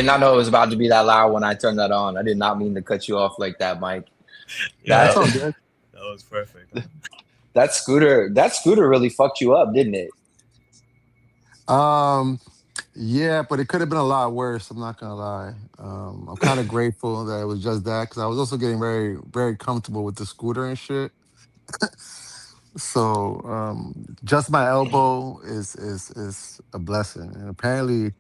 did not know it was about to be that loud when I turned that on. I did not mean to cut you off like that, Mike. Yeah, That that's all good. That was perfect. that scooter really fucked you up, didn't it? Um, yeah, but it could have been a lot worse. I'm not gonna lie. I'm kind of grateful that it was just that because I was also getting very, very comfortable with the scooter and shit. So just my elbow is a blessing. And apparently,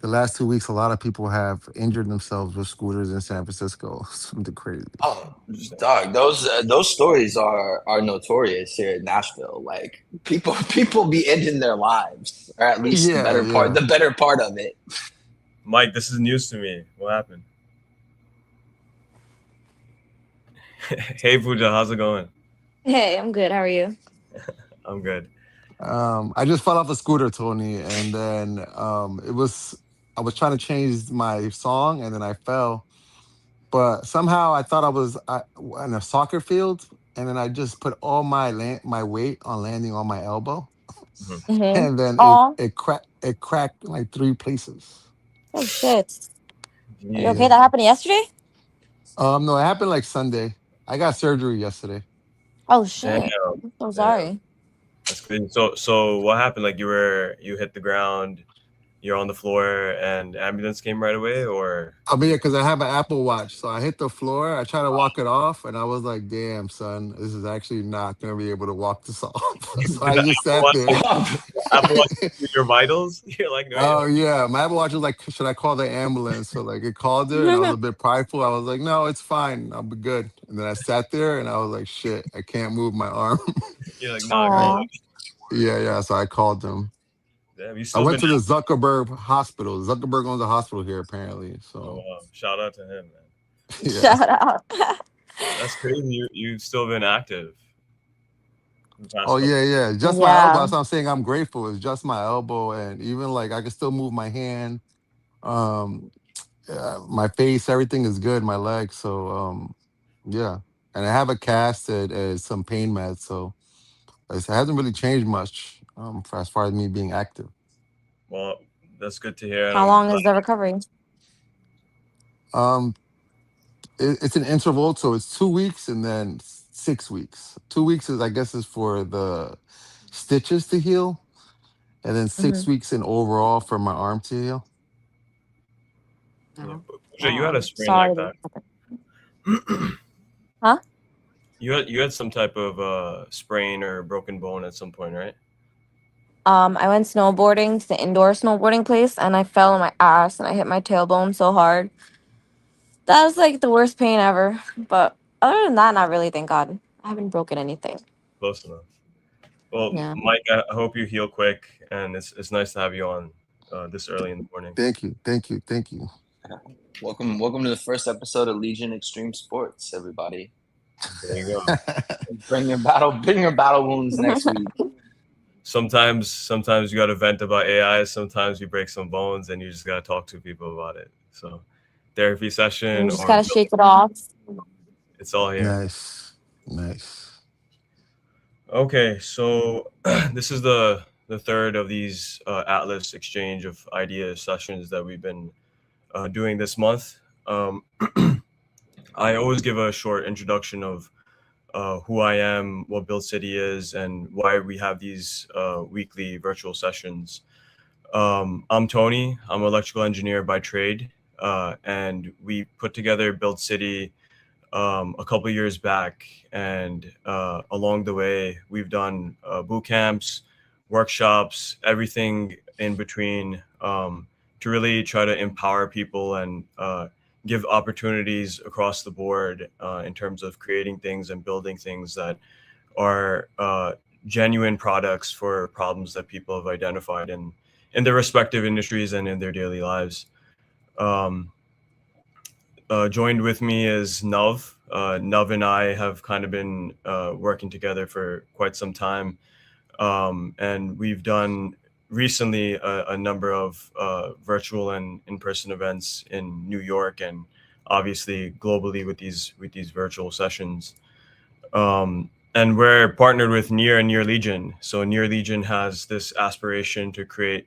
the last 2 weeks, a lot of people have injured themselves with scooters in San Francisco. Something crazy. Oh, dog, those stories are notorious here in Nashville. Like people be ending their lives, or at least Yeah, the yeah. better part of it. Mike, this is news to me. What happened? Hey, Pooja, how's it going? Hey, I'm good. How are you? I'm good. I just fell off a scooter, Tony, and then I was trying to change my song, and then I fell. But somehow I thought I was in a soccer field, and then I just put all my weight on landing on my elbow, Mhm. Mm-hmm. and then Oh, it cracked like three places. oh shit. Are you okay? Jeez. Yeah. That happened yesterday? No, it happened like Sunday. I got surgery yesterday. Oh Damn, shit. I'm so damn. sorry. That's crazy. So what happened? Like you hit the ground, you're on the floor, and ambulance came right away, or I mean, yeah, because I have an Apple Watch, so I hit the floor. I tried to walk it off, and I was like, "Damn, son, this is actually not gonna be able to walk this off." So did I the just Apple sat Watch there. take Apple Watch take your vitals? You're like, no, you Oh know. yeah, my Apple Watch was like, "Should I call the ambulance?" So like, it called it, and I was a bit prideful. I was like, "No, it's fine. I'll be good." And then I sat there, and I was like, "Shit, I can't move my arm." You're like, nah, I, call Aw. it. yeah, yeah. So I called them. Damn, you I still went been. to the Zuckerberg Hospital. Zuckerberg owns a hospital here, apparently. Oh So wow! Shout out to him, man. yeah. Shout out. That's crazy. You've still been active the Oh past couple. yeah, yeah. Just my elbow. Yeah. That's what I'm saying. I'm grateful. It's just my elbow, and even like I can still move my hand, um, my face. Everything is good. My legs. So yeah. And I have a cast and some pain meds. So it hasn't really changed much as far as me being active. Well, that's good to hear, and How I'm long glad. is the recovery? Um, it's an interval, so it's 2 weeks and then 6 weeks. 2 weeks is I guess is for the stitches to heal, and then Mm-hmm. 6 weeks in overall for my arm to heal. Yeah, Oh, but Pooja, you had a wow. sprain like Sorry that that. happened. Huh? You had some type of sprain or broken bone at some point, right? I went snowboarding to the indoor snowboarding place and I fell on my ass and I hit my tailbone so hard. That was like the worst pain ever. But other than that, not really, thank God. I haven't broken anything. Close enough. Well, Yeah. Mike, I hope you heal quick, and it's nice to have you on this early in the morning. Thank you, thank you, thank you. Welcome to the first episode of Legion Extreme Sports, everybody. There you go. Bring your battle wounds next week. Sometimes you got to vent about AI. Sometimes you break some bones, and you just got to talk to people about it. So, therapy You session just or gotta shake it off. it's all here. Nice, nice. Okay, so this is the third of these Atlas exchange of ideas sessions that we've been doing this month. Um, I always give a short introduction of who I am, what Build City is, and why we have these weekly virtual sessions. I'm Tony. I'm an electrical engineer by trade, and we put together Build City a couple years back. And along the way, we've done boot camps, workshops, everything in between to really try to empower people and give opportunities across the board in terms of creating things and building things that are genuine products for problems that people have identified in their respective industries and in their daily lives. Um, Joined with me is Nuv. Nuv and I have kind of been working together for quite some time. And we've done recently a number of virtual and in-person events in New York and obviously globally with these virtual sessions. And we're partnered with Near and Near Legion. So Near Legion has this aspiration to create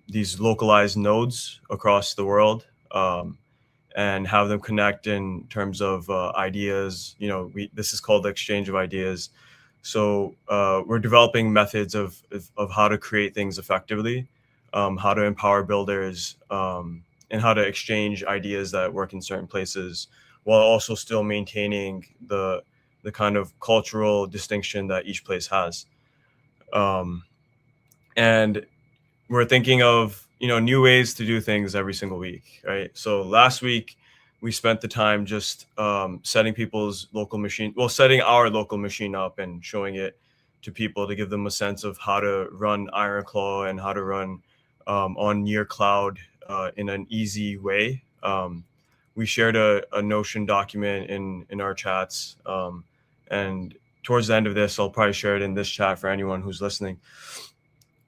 these localized nodes across the world, and have them connect in terms of ideas. This is called the exchange of ideas. So we're developing methods of how to create things effectively, how to empower builders, and how to exchange ideas that work in certain places, while also still maintaining the kind of cultural distinction that each place has. Um, and we're thinking of new ways to do things every single week, right? So last week we spent the time just setting our local machine up and showing it to people to give them a sense of how to run Ironclaw and how to run on near cloud in an easy way. We shared a Notion document in our chats, and towards the end of this, I'll probably share it in this chat for anyone who's listening.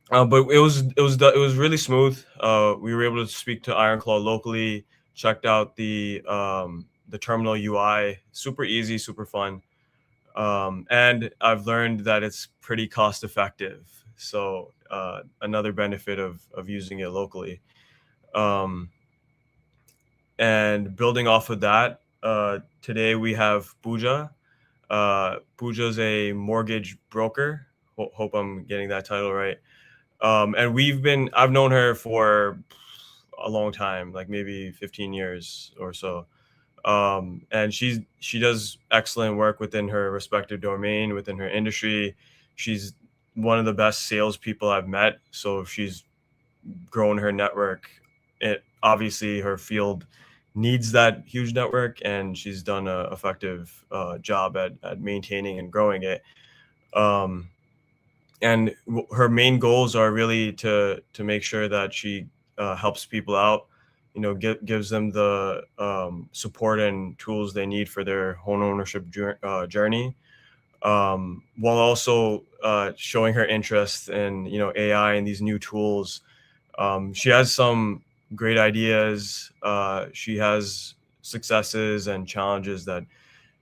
But it was really smooth. We were able to speak to Ironclaw locally, checked out the terminal UI, super easy, super fun, and I've learned that it's pretty cost effective. So another benefit of using it locally. And building off of that, today we have Pooja. Pooja's a mortgage broker. Hope I'm getting that title right. And I've known her for a long time, like maybe 15 years or so. And she does excellent work within her respective domain, within her industry. She's one of the best salespeople I've met. So she's grown her network. Obviously her field needs that huge network, and she's done an effective job at maintaining and growing it. And her main goals are really to make sure that she helps people out, gives them the support and tools they need for their home ownership journey, while also showing her interest in AI and these new tools. She has some great ideas. She has successes and challenges that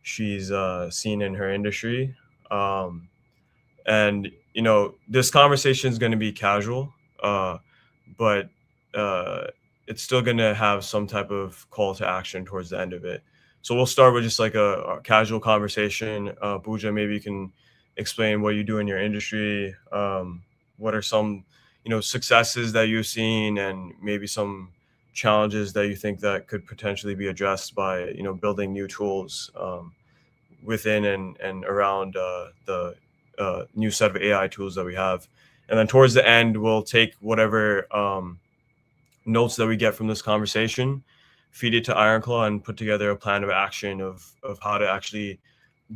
she's seen in her industry. And this conversation is going to be casual, but it's still going to have some type of call to action towards the end of it. So we'll start with just like a casual conversation. Pooja, maybe you can explain what you do in your industry. What are some successes that you've seen, and maybe some challenges that you think that could potentially be addressed by building new tools within and around the new set of AI tools that we have. And then towards the end, we'll take whatever notes that we get from this conversation, feed it to Ironclaw, and put together a plan of action of how to actually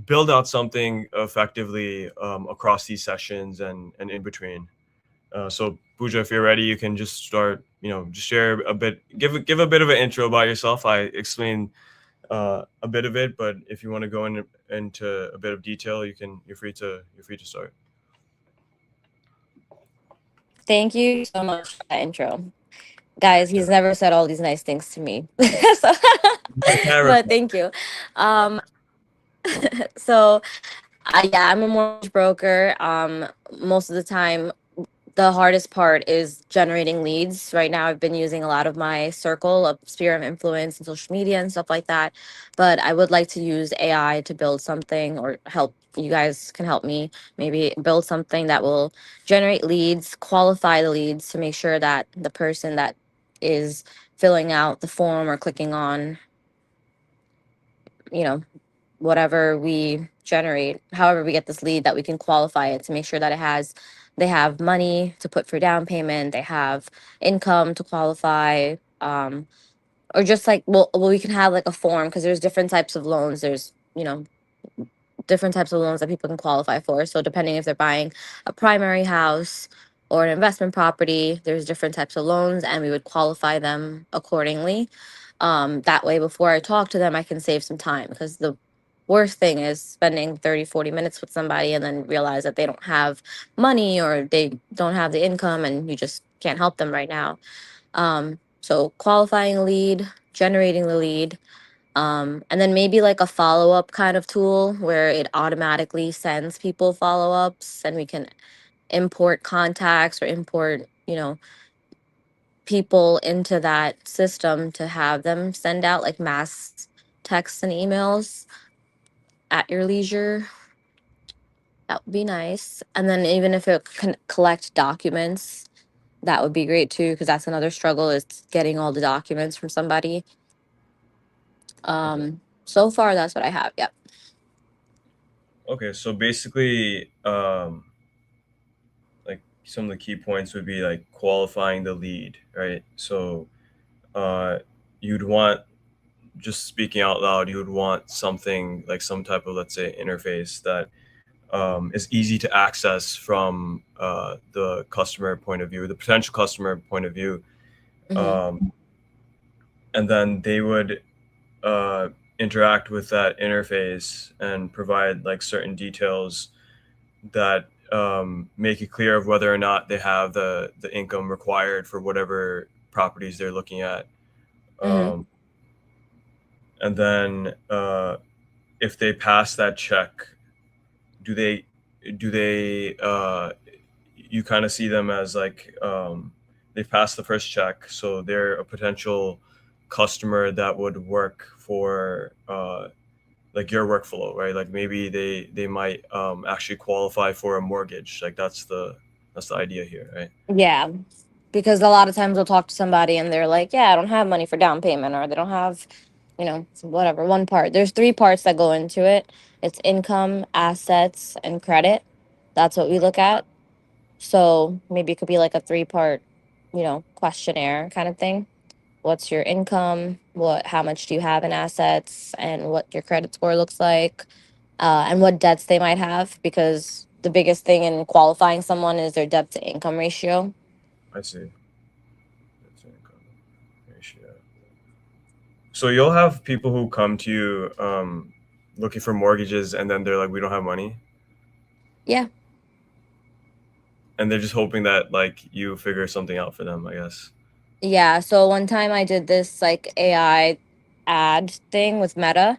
build out something effectively across these sessions and in between. So Pooja, if you're ready, you can just start, just share a bit, give a bit of an intro about yourself. I explained a bit of it, but if you want to go into a bit of detail, you're free to start. Thank you so much for that intro. Guys, he's never said all these nice things to me. So, but thank you. So yeah, I'm a mortgage broker. Most of the time, the hardest part is generating leads. Right now, I've been using a lot of my circle of sphere of influence and social media and stuff like that. But I would like to use AI to build something, or help you guys can help me maybe build something that will generate leads, qualify the leads to make sure that the person that is filling out the form or clicking on, you know, whatever we generate, however we get this lead, that we can qualify it to make sure that they have money to put for down payment, they have income to qualify, or just like, well, we can have like a form, because there's different types of loans. There's different types of loans that people can qualify for. So depending if they're buying a primary house or an investment property, there's different types of loans, and we would qualify them accordingly. That way, before I talk to them, I can save some time, because the worst thing is spending 30-40 minutes with somebody and then realize that they don't have money or they don't have the income, and you just can't help them right now. So qualifying a lead, generating the lead, and then maybe like a follow-up kind of tool where it automatically sends people follow-ups, and we can import contacts or import people into that system to have them send out like mass texts and emails at your leisure. That would be nice. And then even if it can collect documents, that would be great too, because that's another struggle is getting all the documents from somebody. Okay. So far that's what I have. Yep. Okay, so basically, like some of the key points would be like qualifying the lead, right? So, uh, you'd want, just speaking out loud, you would want something like some type of, let's say, interface that is easy to access from the customer point of view, the potential customer point of view, Hmm. um, and then they would uh, interact with that interface and provide like certain details that make it clear of whether or not they have the income required for whatever properties they're looking at. Hmm. Um, and then if they pass that check, do they do they you kind of see them as like they've passed the first check, so they're a potential customer that would work for like your workflow, right? Like maybe they might actually qualify for a mortgage. Like that's the idea here, right? Yeah. Because a lot of times we'll talk to somebody and they're like, yeah, I don't have money for down payment, or they don't have, whatever, one part. There's three parts that go into it. It's income, assets, and credit. That's what we look at. So maybe it could be like a three-part, questionnaire kind of thing. What's your income? How much do you have in assets, and what your credit score looks like, and what debts they might have. Because the biggest thing in qualifying someone is their debt to income ratio. I see. That's income ratio. So you'll have people who come to you looking for mortgages, and then they're like, "We don't have money," Yeah. and they're just hoping that like you figure something out for them, I guess. Yeah. So one time I did this like AI ad thing with Meta,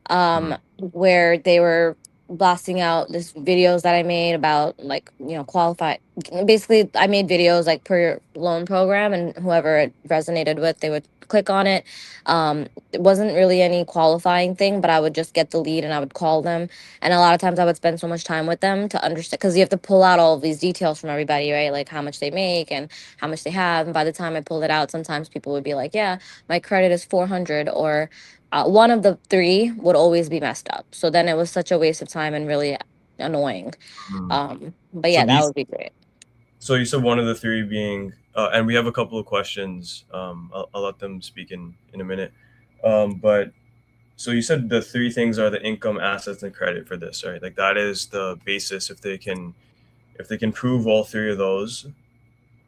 Mhm. where they were blasting out this videos that I made about like, qualify. Basically, I made videos like per loan program, and whoever it resonated with, they would click on it. It wasn't really any qualifying thing, but I would just get the lead and I would call them. And a lot of times I would spend so much time with them to understand, because you have to pull out all of these details from everybody, right? Like how much they make and how much they have. And by the time I pulled it out, sometimes people would be like, yeah, my credit is 400, or one of the three would always be messed up. So then it was such a waste of time and really annoying. Mhm. But So yeah, that these, would be great. so you said one of the three being, and we have a couple of questions. I'll let them speak in a minute. But so you said the three things are the income, assets, and credit for this, right? Like that is the basis. If they can prove all three of those,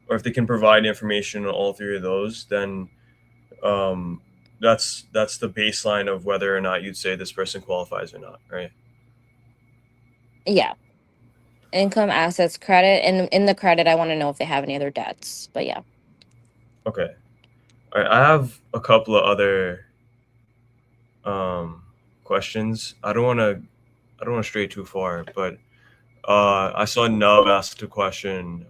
or if they can provide information on all three of those, then um, that's the baseline of whether or not you'd say this person qualifies or not, right? Yeah. Income, assets, credit. And in the credit, I want to know if they have any other debts. But yeah. Okay. All right. I have a couple of other um, questions. I don't want to stray too far, but I saw Nub asked a question.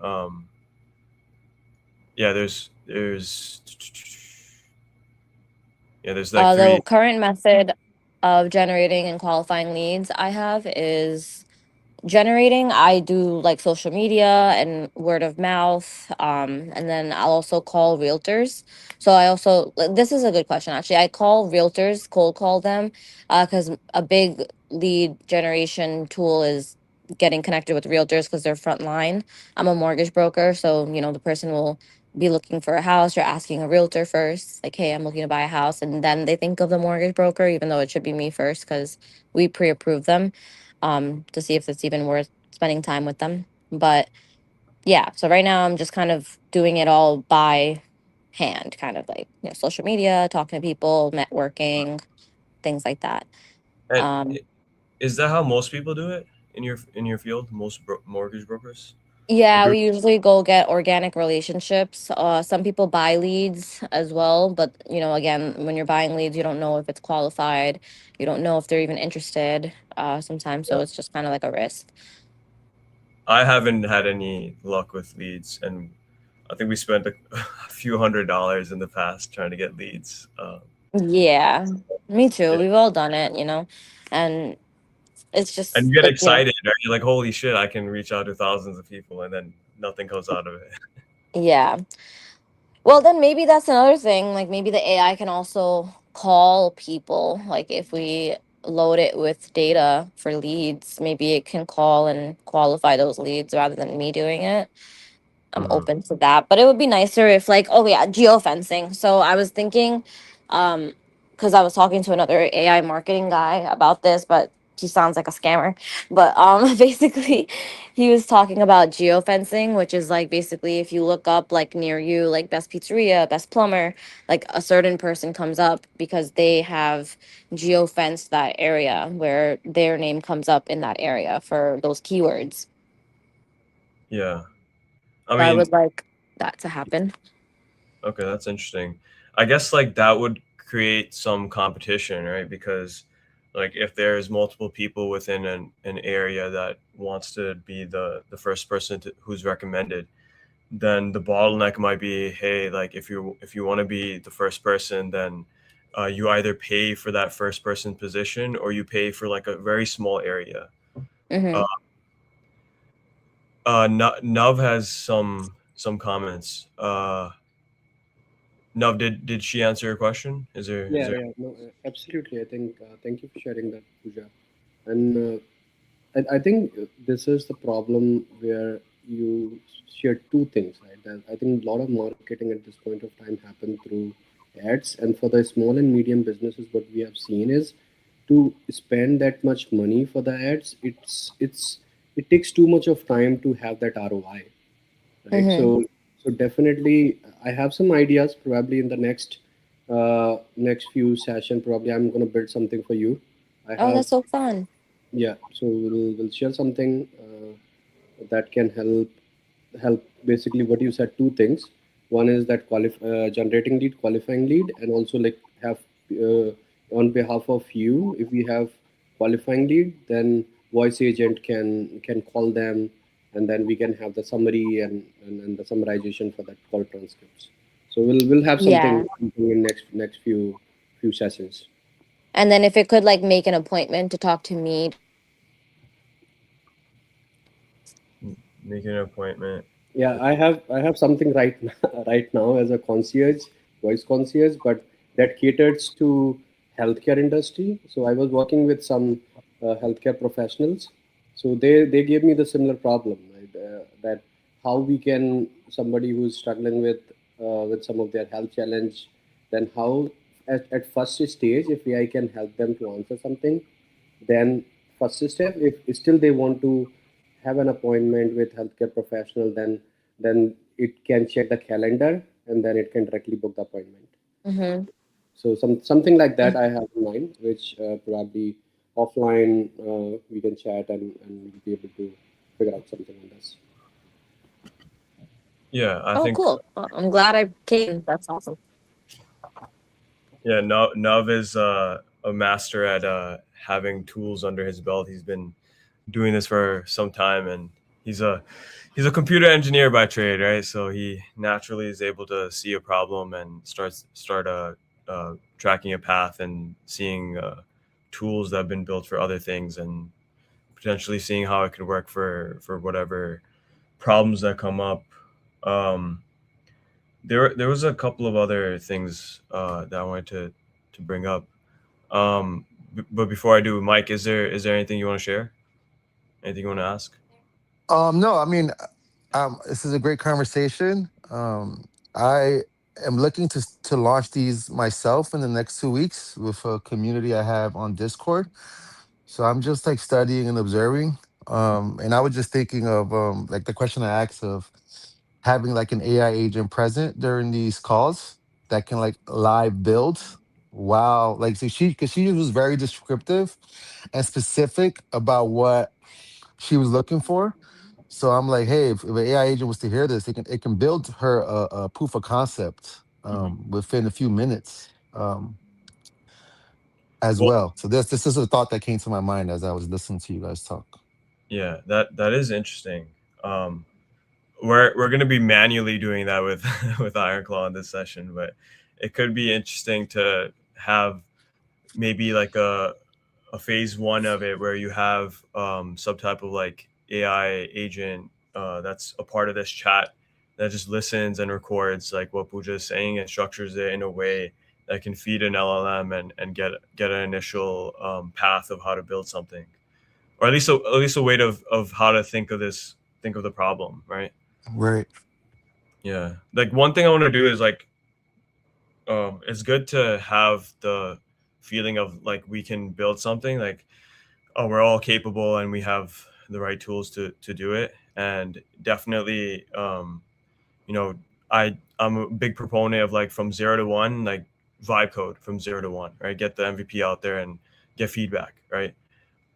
Yeah, there's like The three. current method of generating and qualifying leads I have is generating. I do like social media and word of mouth, and then I'll also call realtors. So I also, this is a good question actually, I call realtors, cold call them, because a big lead generation tool is getting connected with realtors, because they're front line. I'm a mortgage broker, so the person will be looking for a house. You're asking a realtor first, like, hey, I'm looking to buy a house, and then they think of the mortgage broker, even though it should be me first, because we pre-approve them, to see if it's even worth spending time with them. But yeah, so right now I'm just kind of doing it all by hand, kind of like, social media, talking to people, networking, things like that. And Um, is that how most people do it in your field? Most mortgage brokers? Like yeah, you're we usually go get organic relationships. Some people buy leads as well, but again, when you're buying leads, you don't know if it's qualified. You don't know if they're even interested. Sometimes, so Yeah. it's just kind of like a risk. I haven't had any luck with leads, and I think we spent a few $100s in the past trying to get leads. Yeah, me too. Yeah. We've all done it, you know, and it's And just you get like, you know, excited, right? You're like, holy shit, I can reach out to thousands of people, and then nothing comes out of it. yeah. Well, then maybe that's another thing. Like maybe the AI can also call people. Like if we load it with data for leads, maybe it can call and qualify those leads rather than me doing it. I'm Mhm. open to that. But it would be nicer if like, oh yeah, geofencing. So I was thinking, because I was talking to another AI marketing guy about this, but he sounds like a scammer. But basically he was talking about geofencing, which is like basically if you look up like near you, like best pizzeria, best plumber, like a certain person comes up because they have geofenced that area where their name comes up in that area for those keywords. Yeah. I So I mean, would like that to happen. okay, that's interesting. I guess like that would create some competition, right? Because like if there's multiple people within an area that wants to be the first person who's recommended, then the bottleneck might be, hey, like if you want to be the first person, then you either pay for that first person position or you pay for like a very small area. Uh, Mm-hmm. Nuv has some comments. Nuv, did she answer your question? Is Yeah, there? yeah, no, absolutely. I think thank you for sharing that, Pooja. And I think this is the problem where you share two things, right? That I think a lot of marketing at this point of time happen through ads, and for the small and medium businesses, what we have seen is to spend that much money for the ads. It takes too much of time to have that ROI, right? Mm-hmm. So definitely, I have some ideas. Probably in the next few session, probably I'm gonna build something for you. I Oh, have that's so fun. Yeah. So we'll share something that can help basically what you said. Two things. One is that generating lead, qualifying lead, and also like have uh, on behalf of you, if we have qualifying lead, then voice agent can call them, and then we can have the summary and the summarization for that call transcripts. So we'll have Yeah. something in next few sessions. And then if it could like make an appointment to talk to me. Make an appointment. Yeah, I have something right right now as a concierge, voice concierge, but that caters to healthcare industry. So I was working with some healthcare professionals. So they gave me the similar problem, right? That how we can somebody who's struggling with some of their health challenge, then how at first stage if I can help them to answer something, then first step, if still they want to have an appointment with healthcare professional, then it can check the calendar and then it can directly book the appointment. Mm-hmm. So something like that I have in mind, which probably offline we can chat and we'll be able to figure out something on this. Yeah, I Oh, think cool. Well, I'm glad I came. That's awesome. yeah, Nuv is a master at having tools under his belt. He's been doing this for some time, and he's a he's a computer engineer by trade, right? So he naturally is able to see a problem and start tracking a path and seeing tools that have been built for other things and potentially seeing how it could work for whatever problems that come up. Um, there was a couple of other things that I wanted to bring up. But before I do, Mike, is there anything you want to share? Anything you want to ask? No, I mean, this is a great conversation. I am looking to launch these myself in the next 2 weeks with a community I have on Discord. So I'm just like studying and observing. And I was just thinking of like the question I asked of having like an AI agent present during these calls that can like live build. Wow, like so because she was very descriptive and specific about what she was looking for. So I'm like, hey, if an AI agent was to hear this, it can build her a proof of concept Mhm. within a few minutes as Well, well. So this is a thought that came to my mind as I was listening to you guys talk. yeah, that is interesting. Um, we're going to be manually doing that with with Ironclaw in this session, but it could be interesting to have maybe like a phase one of it where you have some type of like AI agent that's a part of this chat that just listens and records like what Pooja is saying and structures it in a way that can feed an LLM and get an initial path of how to build something, or at least a way of how to think of the problem, right? Right. Yeah. Like one thing I want to do is like it's good to have the feeling of like we can build something like, oh, we're all capable and we have the right tools to do it. And definitely you know, I'm a big proponent of like from 0 to 1, like vibe code from 0 to 1, right? Get the MVP out there and get feedback, right?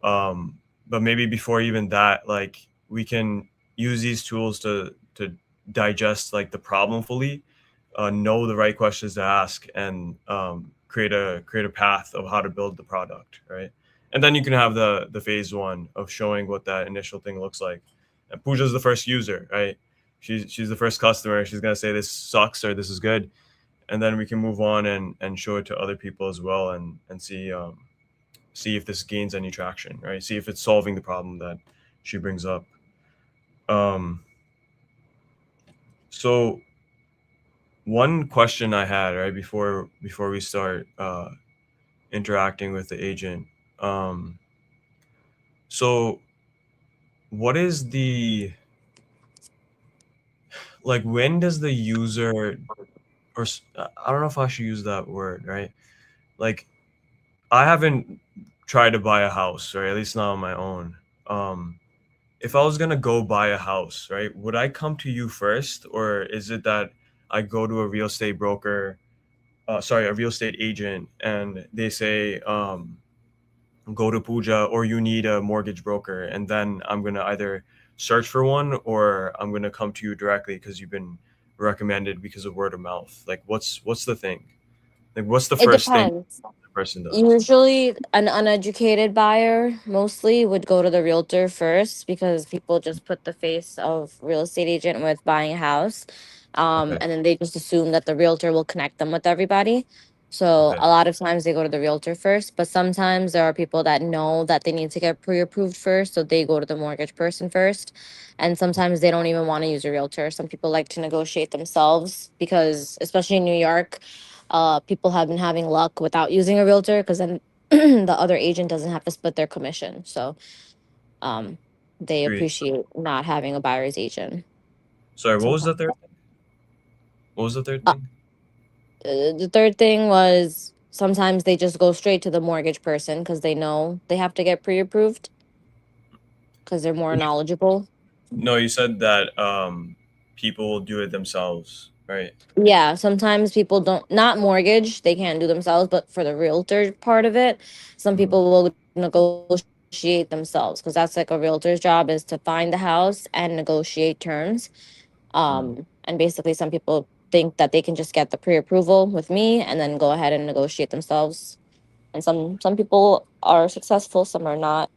But maybe before even that, like we can use these tools to digest like the problem fully, know the right questions to ask, and create a path of how to build the product, right? And then you can have the phase one of showing what that initial thing looks like. And Pooja's the first user, right? She's the first customer. She's gonna say this sucks or this is good, and then we can move on and show it to other people as well, and see if this gains any traction, right? See if it's solving the problem that she brings up. Um, so one question I had right before we start interacting with the agent. So what is the like when does the user I don't know if I should use that word, right? Like I haven't tried to buy a house, right? At least not on my own. If I was gonna go buy a house, right, would I come to you first, or is it that I go to a real estate broker, a real estate agent, and they say, go to Pooja, or you need a mortgage broker, and then I'm gonna either search for one, or I'm gonna come to you directly because you've been recommended because of word of mouth. Like, what's the thing? Like, what's the It first thing depends. the person does? Usually, an uneducated buyer mostly would go to the realtor first because people just put the face of real estate agent with buying a house. Okay, And then they just assume that the realtor will connect them with everybody. So okay, a lot of times they go to the realtor first, but sometimes there are people that know that they need to get pre-approved first, so they go to the mortgage person first. And sometimes they don't even want to use a realtor. Some people like to negotiate themselves because, especially in New York, people have been having luck without using a realtor because then the other agent doesn't have to split their commission. So um, they agreed. appreciate not having a buyer's agent. Sorry, what was Sometimes. the third thing? What was the third Uh, thing? the third thing was sometimes they just go straight to the mortgage person because they know they have to get pre-approved because they're more knowledgeable. No, you said that people will do it themselves, right? Yeah, sometimes people don't, not mortgage, they can't do themselves, but for the realtor part of it, some Mhm. people will negotiate themselves because that's like a realtor's job is to find the house and negotiate terms. Mm. And basically some people think that they can just get the pre-approval with me and then go ahead and negotiate themselves. And some people are successful, some are not.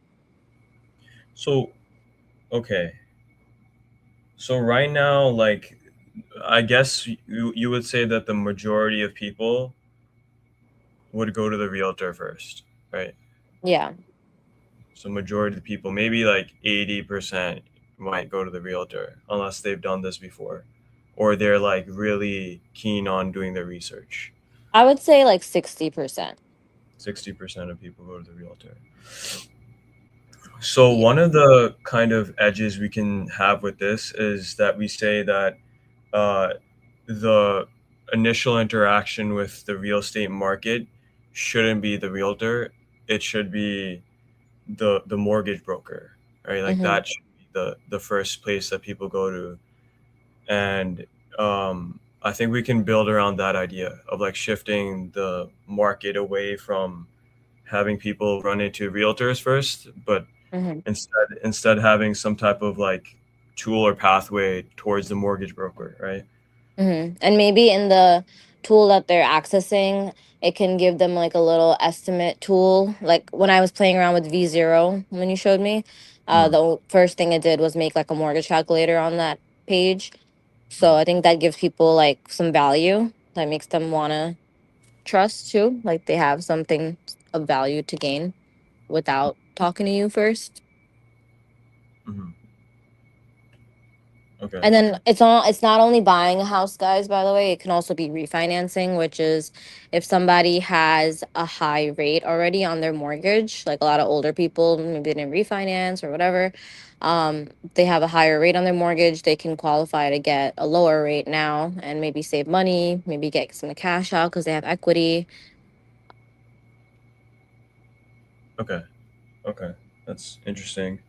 So, okay. So right now, like, I guess you would say that the majority of people would go to the realtor first, right? Yeah. So majority of the people, maybe like 80% might go to the realtor unless they've done this before, or they're like really keen on doing their research. I would say like 60%. 60% of people go to the realtor. So Yeah. one of the kind of edges we can have with this is that we say that uh, the initial interaction with the real estate market shouldn't be the realtor. It should be the mortgage broker, right? Like Mm-hmm. that should be the first place that people go to. And I think we can build around that idea of like shifting the market away from having people run into realtors first, but Mm-hmm. instead having some type of like tool or pathway towards the mortgage broker, right? And maybe in the tool that they're accessing, it can give them like a little estimate tool. Like when I was playing around with V0 when you showed me, Mm. the first thing it did was make like a mortgage calculator on that page. So I think that gives people like some value that makes them want to trust too. Like they have something of value to gain without talking to you first. Hmm. Okay. And then it's not only buying a house, guys, by the way, it can also be refinancing, which is if somebody has a high rate already on their mortgage, like a lot of older people, maybe they didn't refinance or whatever, they have a higher rate on their mortgage, they can qualify to get a lower rate now and maybe save money, maybe get some cash out because they have equity. Okay. Okay. That's interesting.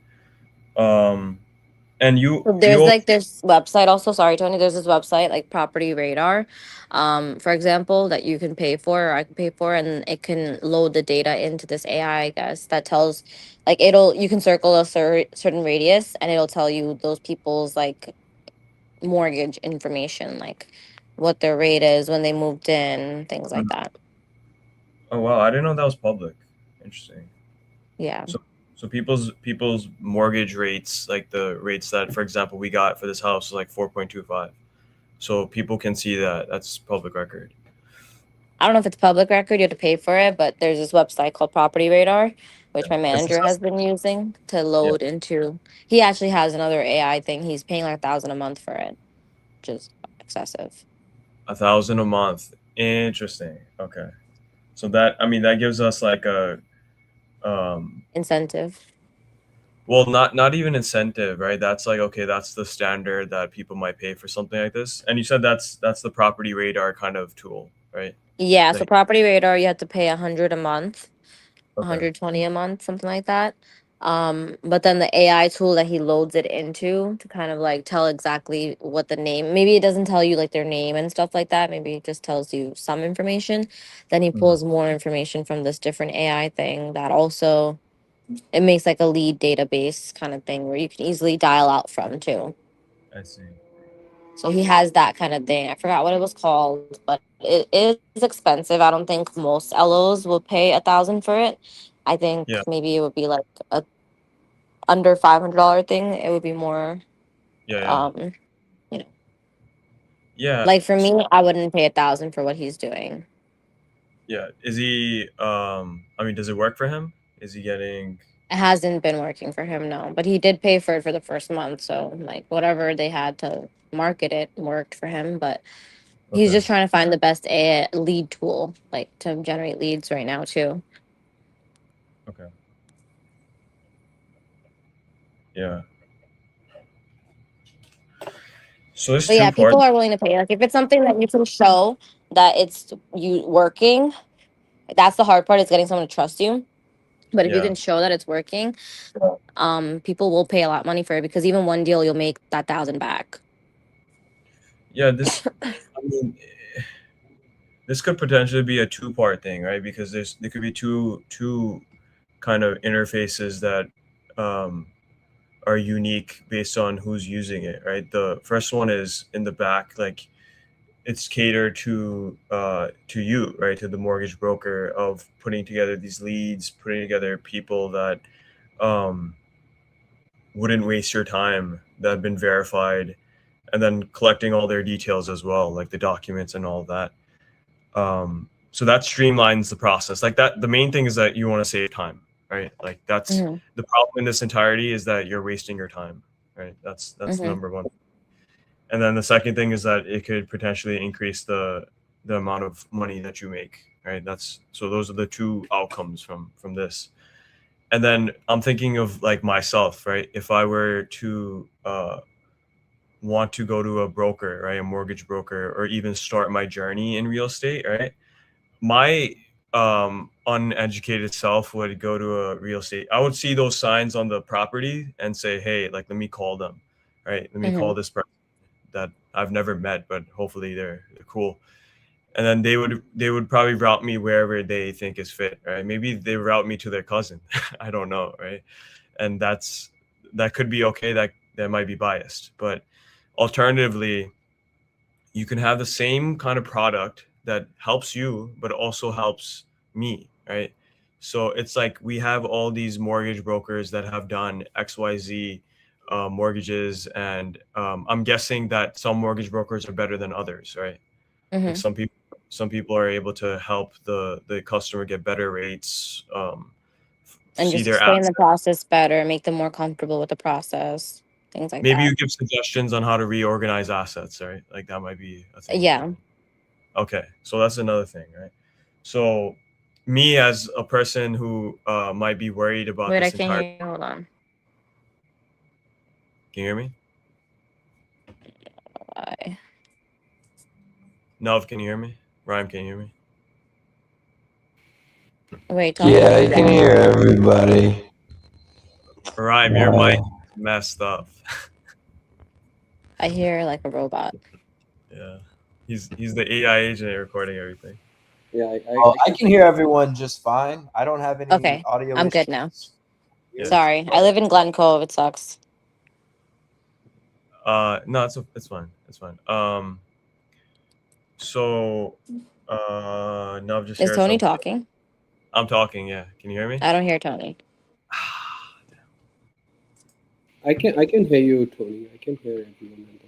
And So you there's like this website also, sorry Tony, there's this website like Property Radar, for example, that you can pay for or I can pay for, and it can load the data into this AI, I guess, that tells like you can circle a certain radius and it'll tell you those people's like mortgage information, like what their rate is when they moved in, things like that. Oh wow, I didn't know that was public. Interesting. Yeah. So people's mortgage rates, like the rates that, for example, we got for this house, is like 4.25. So people can see that. That's public record. I don't know if it's public record, you have to pay for it, but there's this website called Property Radar, which my It's manager has been using to yeah, load into. He actually has another AI thing. He's paying like 1,000 a month for it, which is excessive. 1,000 a month. Interesting. Okay. So that, I mean, that gives us like a Incentive. well, not even incentive, right? That's like, okay, that's the standard that people might pay for something like this. And you said that's the Property Radar kind of tool, right? Yeah, so Like, Property Radar, you have to pay 100 a month, okay. 120 a month, something like that. But then the AI tool that he loads it into to kind of like tell exactly what the name, maybe it doesn't tell you like their name and stuff like that. Maybe it just tells you some information. Then he Mhm. pulls more information from this different AI thing that also it makes like a lead database kind of thing where you can easily dial out from too. I see. So he has that kind of thing. I forgot what it was called, but it is expensive. I don't think most LOs will pay 1,000 for it. I think Yeah. maybe it would be like a under $500 thing. It would be more, Yeah. Yeah. um, you know, Yeah. like for me, I wouldn't pay 1,000 for what he's doing. Yeah. Is he, I mean, does it work for him? Is he getting, It hasn't been working for him, no, but he did pay for it for the first month. So like whatever they had to market it worked for him, but he's okay. just trying to find the best lead tool, like to generate leads right now too. Okay. Yeah. So there's But two yeah, people parts. are willing to pay. Like if it's something that you can show that it's you working, that's the hard part is getting someone to trust you. But if you Yeah. can show that it's working, people will pay a lot of money for it because even one deal you'll make that 1,000 back. Yeah. I mean, this could potentially be a two-part thing, right? Because there could be two kind of interfaces that um, are unique based on who's using it, right? The first one is in the back, like it's catered to you, right? To the mortgage broker of putting together these leads, putting together people that um, wouldn't waste your time, that have been verified, and then collecting all their details as well, like the documents and all of that. So that streamlines the process. Like that, the main thing is that you want to save time, right? Like that's Hmm. the problem in this entirety is that you're wasting your time, right? That's Hmm. number one. And then the second thing is that it could potentially increase the amount of money that you make, right? That's so those are the two outcomes from this. And then I'm thinking of like myself, right? If I were to want to go to a broker, right, a mortgage broker, or even start my journey in real estate, right? My uneducated self would go to a real estate. I would see those signs on the property and say, hey, like let me call them, right? Let me Hmm. call this person that I've never met, but hopefully they're cool. And then they would probably route me wherever they think is fit, right? Maybe they route me to their cousin. I don't know, right? And that could be okay. That might be biased, but alternatively, you can have the same kind of product that helps you but also helps me, right? So it's like we have all these mortgage brokers that have done XYZ mortgages, and I'm guessing that some mortgage brokers are better than others, right? Mm-hmm. Like some people are able to help the customer get better rates, And see just their explain the assets. process better, make them more comfortable with the process, things like Maybe that. you give suggestions on how to reorganize assets, right? Like that might be a thing. Yeah. Okay, so that's another thing, right? So me as a person who might be worried about Wait, I this can't entire. hear you. Hold on. Can you hear me? Why? Nov, can you hear me? Ryan, can you hear me? Wait, talk Yeah, again. I can hear everybody. Ryan, your mic is messed up. I hear like a robot. Yeah, he's the AI agent recording everything. Yeah, I can hear everyone just fine. I don't have any Okay, audio I'm issues. good now. Yeah. Sorry, I live in Glen Cove. It sucks. No, it's fine. It's fine. So, Nov just Is shared Tony something. talking? I'm talking. Yeah, can you hear me? I don't hear Tony. I can hear you, Tony. I can hear everyone.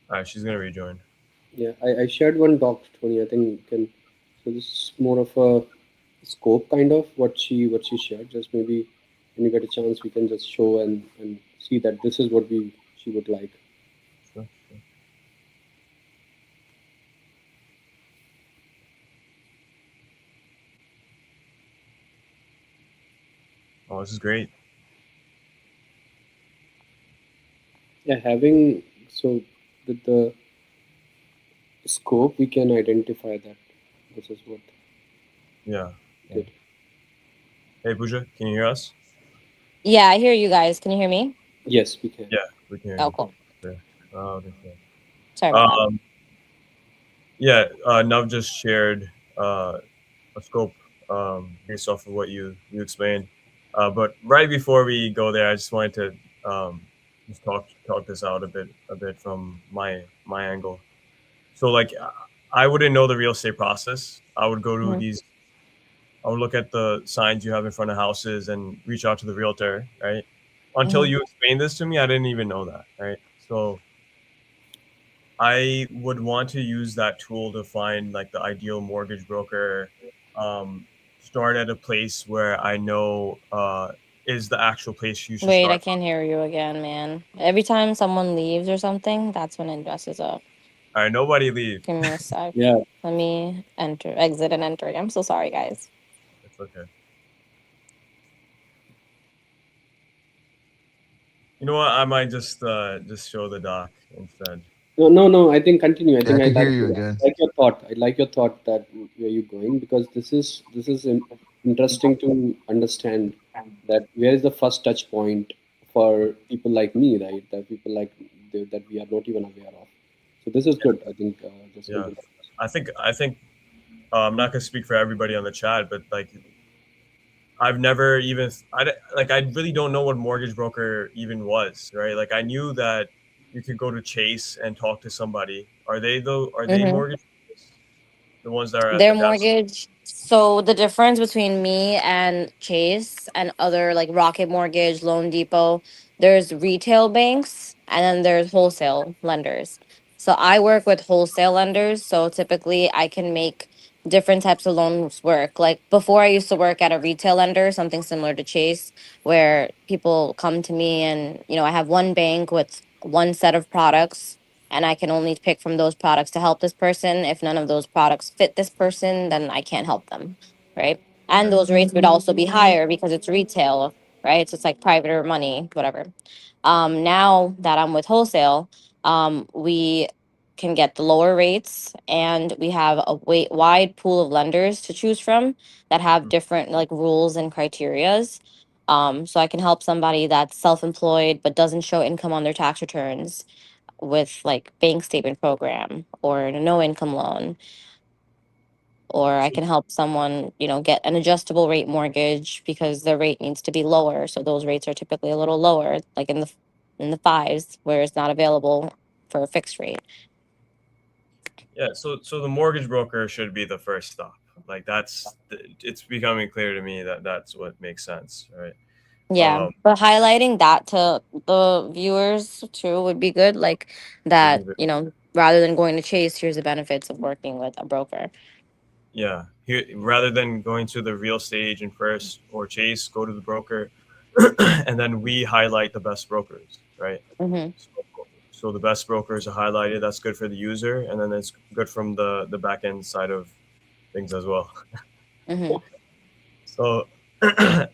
All right, she's gonna rejoin. Yeah, I shared one doc, Tony. I think you can. So this is more of a scope kind of what she shared. Just maybe when you get a chance, we can just show and see that this is what she would like. Sure. Oh, this is great. Yeah, having so with the scope, we can identify that this is what. Yeah. Good. Hey, Pooja, can you hear us? Yeah, I hear you guys. Can you hear me? Yes, we can. Yeah, we can hear Oh, you. cool. Okay. Oh, okay. Sorry about that. Yeah, Nov just shared a scope based off of what you explained. But right before we go there, I just wanted to just talk this out a bit from my angle. So like I wouldn't know the real estate process. I would go to Mhm. these. I would look at the signs you have in front of houses and reach out to the realtor, right? Until Mhm. you explained this to me, I didn't even know that, right? So I would want to use that tool to find like the ideal mortgage broker. Start at a place where I know is the actual place you should Wait, I start. can't hear you again, man. Every time someone leaves or something, that's when it messes up. All right, nobody leave. Give me a sec. Yeah. Let me exit and enter. I'm so sorry, guys. It's okay. You know what? I might just show the doc instead. No. I think continue. I Yeah, I think I can hear like you again. your thought. I like your thought that where you're going because this is interesting to understand that where is the first touch point for people like me, right? That people like that we are not even aware of. So this is good. I think just Yeah, simple. I think I'm not gonna speak for everybody on the chat, but like I've never even I really don't know what mortgage broker even was, right? Like I knew that you could go to Chase and talk to somebody. Are they Mm-hmm. mortgage brokers? The ones that are at Their the desk? mortgage. So the difference between me and Chase and other like Rocket Mortgage, Loan Depot, there's retail banks and then there's wholesale lenders. So I work with wholesale lenders. So typically I can make different types of loans work. Like before I used to work at a retail lender, something similar to Chase, where people come to me and, I have one bank with one set of products and I can only pick from those products to help this person. If none of those products fit this person, then I can't help them, right? And those rates would also be higher because it's retail, right? So it's like private money, whatever. Now that I'm with wholesale, we can get the lower rates, and we have a wide pool of lenders to choose from that have different like rules and criterias. So I can help somebody that's self-employed but doesn't show income on their tax returns with like bank statement program or a no income loan, or I can help someone, get an adjustable rate mortgage because the rate needs to be lower. So those rates are typically a little lower, like in the fives, where it's not available for a fixed rate. Yeah, so the mortgage broker should be the first stop. Like it's becoming clear to me that that's what makes sense, right? Yeah, but highlighting that to the viewers too would be good. Like that, Would be you know, rather than going to Chase, here's the benefits of working with a broker. Yeah, here, rather than going to the real stage and first or Chase, go to the broker, and then we highlight the best brokers, right? Mm-hmm. So the best brokers are highlighted. That's good for the user, and then it's good from the back end side of things as well. Mm-hmm. So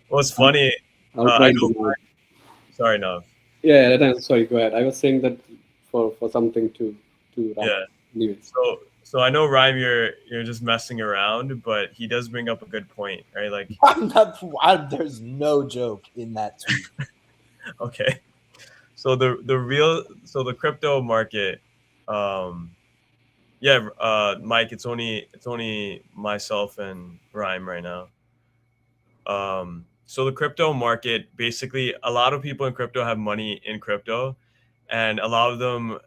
what's funny? I'll I try know. to. Sorry, Nav. Yeah, sorry. Go ahead. I was saying that for something to wrap. Yeah. Anyways. So I know Rhyme, you're just messing around, but he does bring up a good point, right? Like, There's no joke in that tweet. okay, so the crypto market, yeah, Mike, it's only myself and Rhyme right now. So the crypto market, basically, a lot of people in crypto have money in crypto, and a lot of them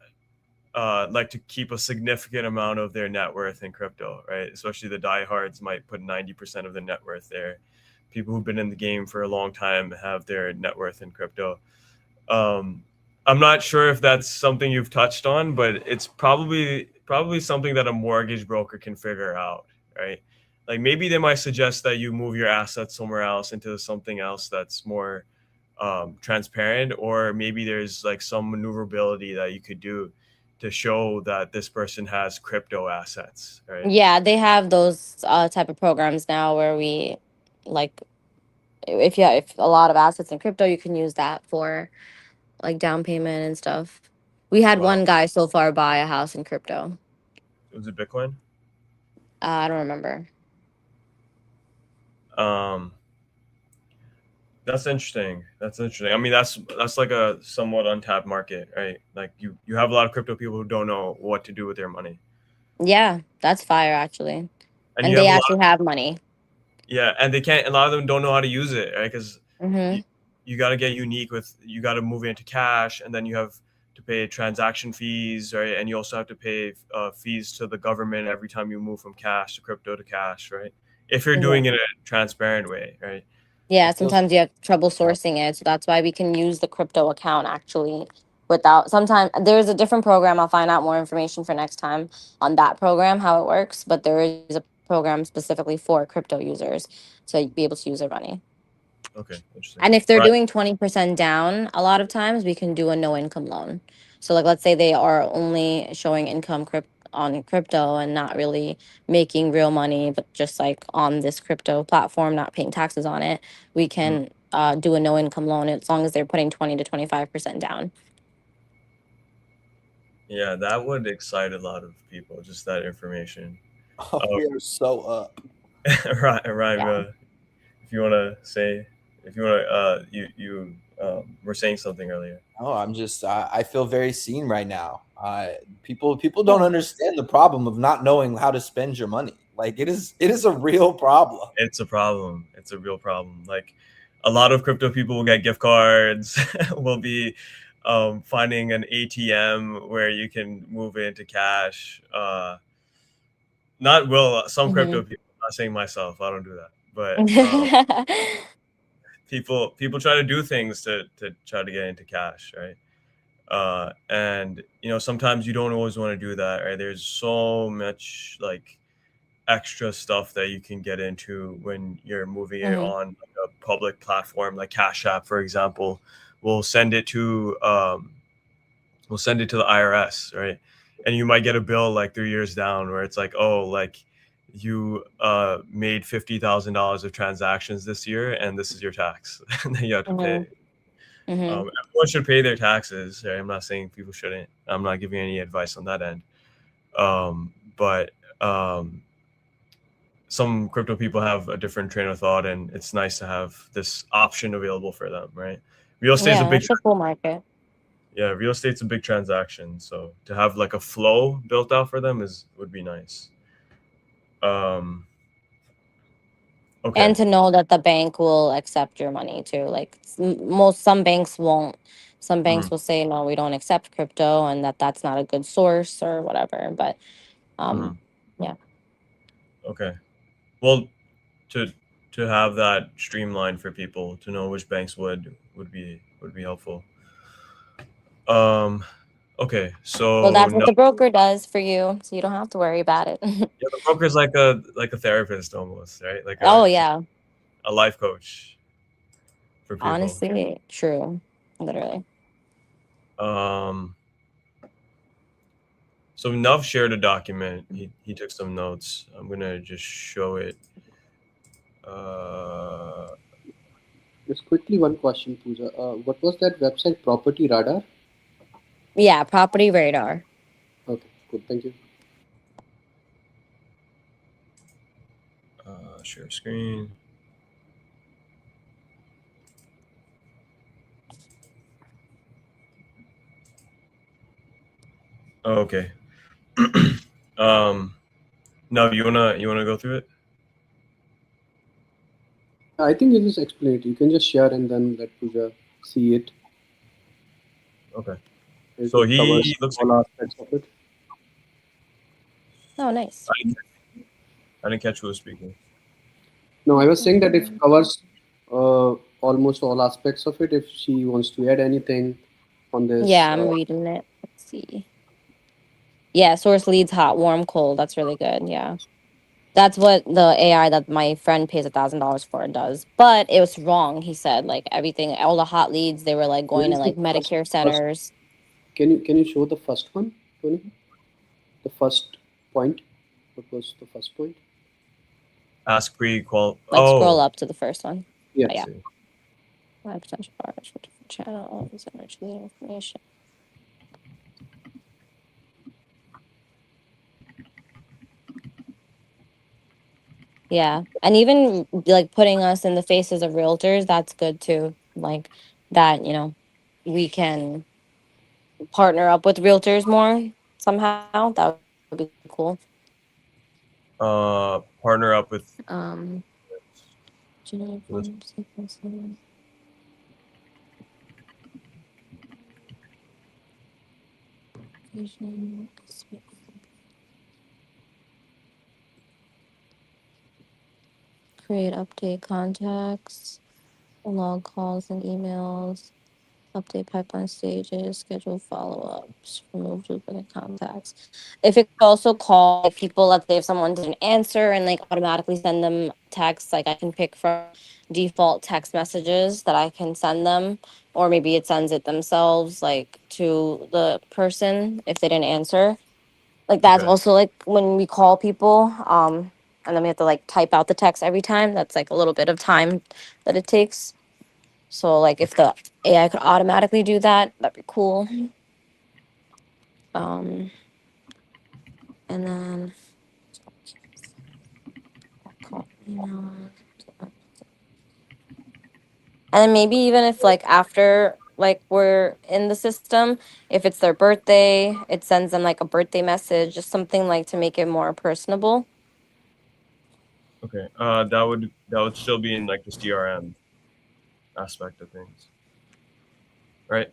like to keep a significant amount of their net worth in crypto, right? Especially the diehards might put 90% of their net worth there. People who've been in the game for a long time have their net worth in crypto. I'm not sure if that's something you've touched on, but it's probably something that a mortgage broker can figure out, right? Like maybe they might suggest that you move your assets somewhere else into something else that's more transparent, or maybe there's like some maneuverability that you could do to show that this person has crypto assets, right? Yeah, they have those type of programs now where we like if a lot of assets in crypto, you can use that for like down payment and stuff. We had Wow. one guy so far buy a house in crypto. Was it Bitcoin? I don't remember. That's interesting. That's interesting. I mean, that's like a somewhat untapped market, right? Like you have a lot of crypto people who don't know what to do with their money, Yeah, that's fire actually. and And you they have a lot. actually have money. Yeah, and they can't. A lot of them don't know how to use it, right? Because Mm-hmm. you got to get unique with. You got to move it into cash, and then you have to pay transaction fees, right? And you also have to pay fees to the government every time you move from cash to crypto to cash, right? If you're doing it in a transparent way, right? Yeah, It feels- sometimes you have trouble sourcing it. So that's why we can use the crypto account actually without sometimes there's a different program. I'll find out more information for next time on that program, how it works. But there is a program specifically for crypto users to be able to use their money. Okay, interesting. And if they're Right. doing 20% down, a lot of times we can do a no income loan. So like let's say they are only showing income on crypto and not really making real money, but just like on this crypto platform, not paying taxes on it, we can do a no income loan as long as they're putting 20 to 25% down. Yeah, that would excite a lot of people. Just that information. we are so up. Ryan, Yeah. if you want to say, if you want to, you were saying something earlier. Oh, I'm just I feel very seen right now. People don't understand the problem of not knowing how to spend your money. Like it is a real problem. It's a problem. It's a real problem. Like a lot of crypto people will get gift cards, will be finding an ATM where you can move it into cash. Not well, some crypto people. I'm not saying myself. I don't do that, but people try to do things to try to get into cash, right? And sometimes you don't always want to do that, right? There's so much like extra stuff that you can get into when you're moving it on like a public platform like Cash App, for example. We'll send it to the IRS, right? And you might get a bill like 3 years down where it's like, oh, like you made $50,000 of transactions this year, and this is your tax, and then you have to pay. Everyone should pay their taxes. Right? I'm not saying people shouldn't. I'm not giving any advice on that end. But some crypto people have a different train of thought, and it's nice to have this option available for them, right? Real estate's a big. It's a full market. Yeah, real estate's a big transaction, so to have like a flow built out for them would be nice. Okay. And to know that the bank will accept your money too. Like some banks won't. Some banks will say no, we don't accept crypto, and that's not a good source or whatever. But yeah. Okay. Well, to to have that streamlined for people to know which banks would be helpful. Okay, so Well, that's what no, the broker does for you, so you don't have to worry about it. yeah, the broker's like a therapist almost, right? Like Oh yeah, a life coach for people. honestly, true. Literally. Um, so Nuv shared a document. He took some notes. I'm gonna just show it. Uh, Just quickly, one question, Pooja. What was that website? Property Radar. Yeah, property radar. Okay, good. Thank you. share screen. Oh, okay. Nuv, you wanna go through it? I think you just explain it. You can just share and then let Pooja see it. Okay. It So it covers he looks like all aspects of it. Oh, nice. I didn't catch who was speaking. No, I was saying that it covers almost all aspects of it. If she wants to add anything on this, Yeah, I'm reading it. Let's see. Yeah, source leads hot, warm, cold. That's really good. Yeah. That's what the AI that my friend pays $1,000 for does. But it was wrong. He said like everything, all the hot leads, they were like where going to is the like Medicare first? centers. Can you show the first one, Tony? The first point. What was the first point? Ask pre-qual. Like scroll Oh, up to the first one. Yeah. Oh, yeah. see. My potential buyers for different channels, energy information. Yeah. And even like putting us in the faces of realtors, that's good too. Like that, we can partner up with realtors more somehow. That would be cool. Partner up with. Um, Let's- create update contacts, log calls and emails, update pipeline stages, schedule follow-ups, remove duplicate contacts. If it could also call like, people, let's say if someone didn't answer and like automatically send them texts, like I can pick from default text messages that I can send them, or maybe it sends it themselves like to the person if they didn't answer. Like that's Okay. also like when we call people, and then we have to like type out the text every time. That's like a little bit of time that it takes. So like if the AI could automatically do that, that'd be cool. Um, and then call email. And then maybe even if like after like we're in the system, if it's their birthday, it sends them like a birthday message, just something like to make it more personable. Okay. That would still be in like the CRM aspect of things, right?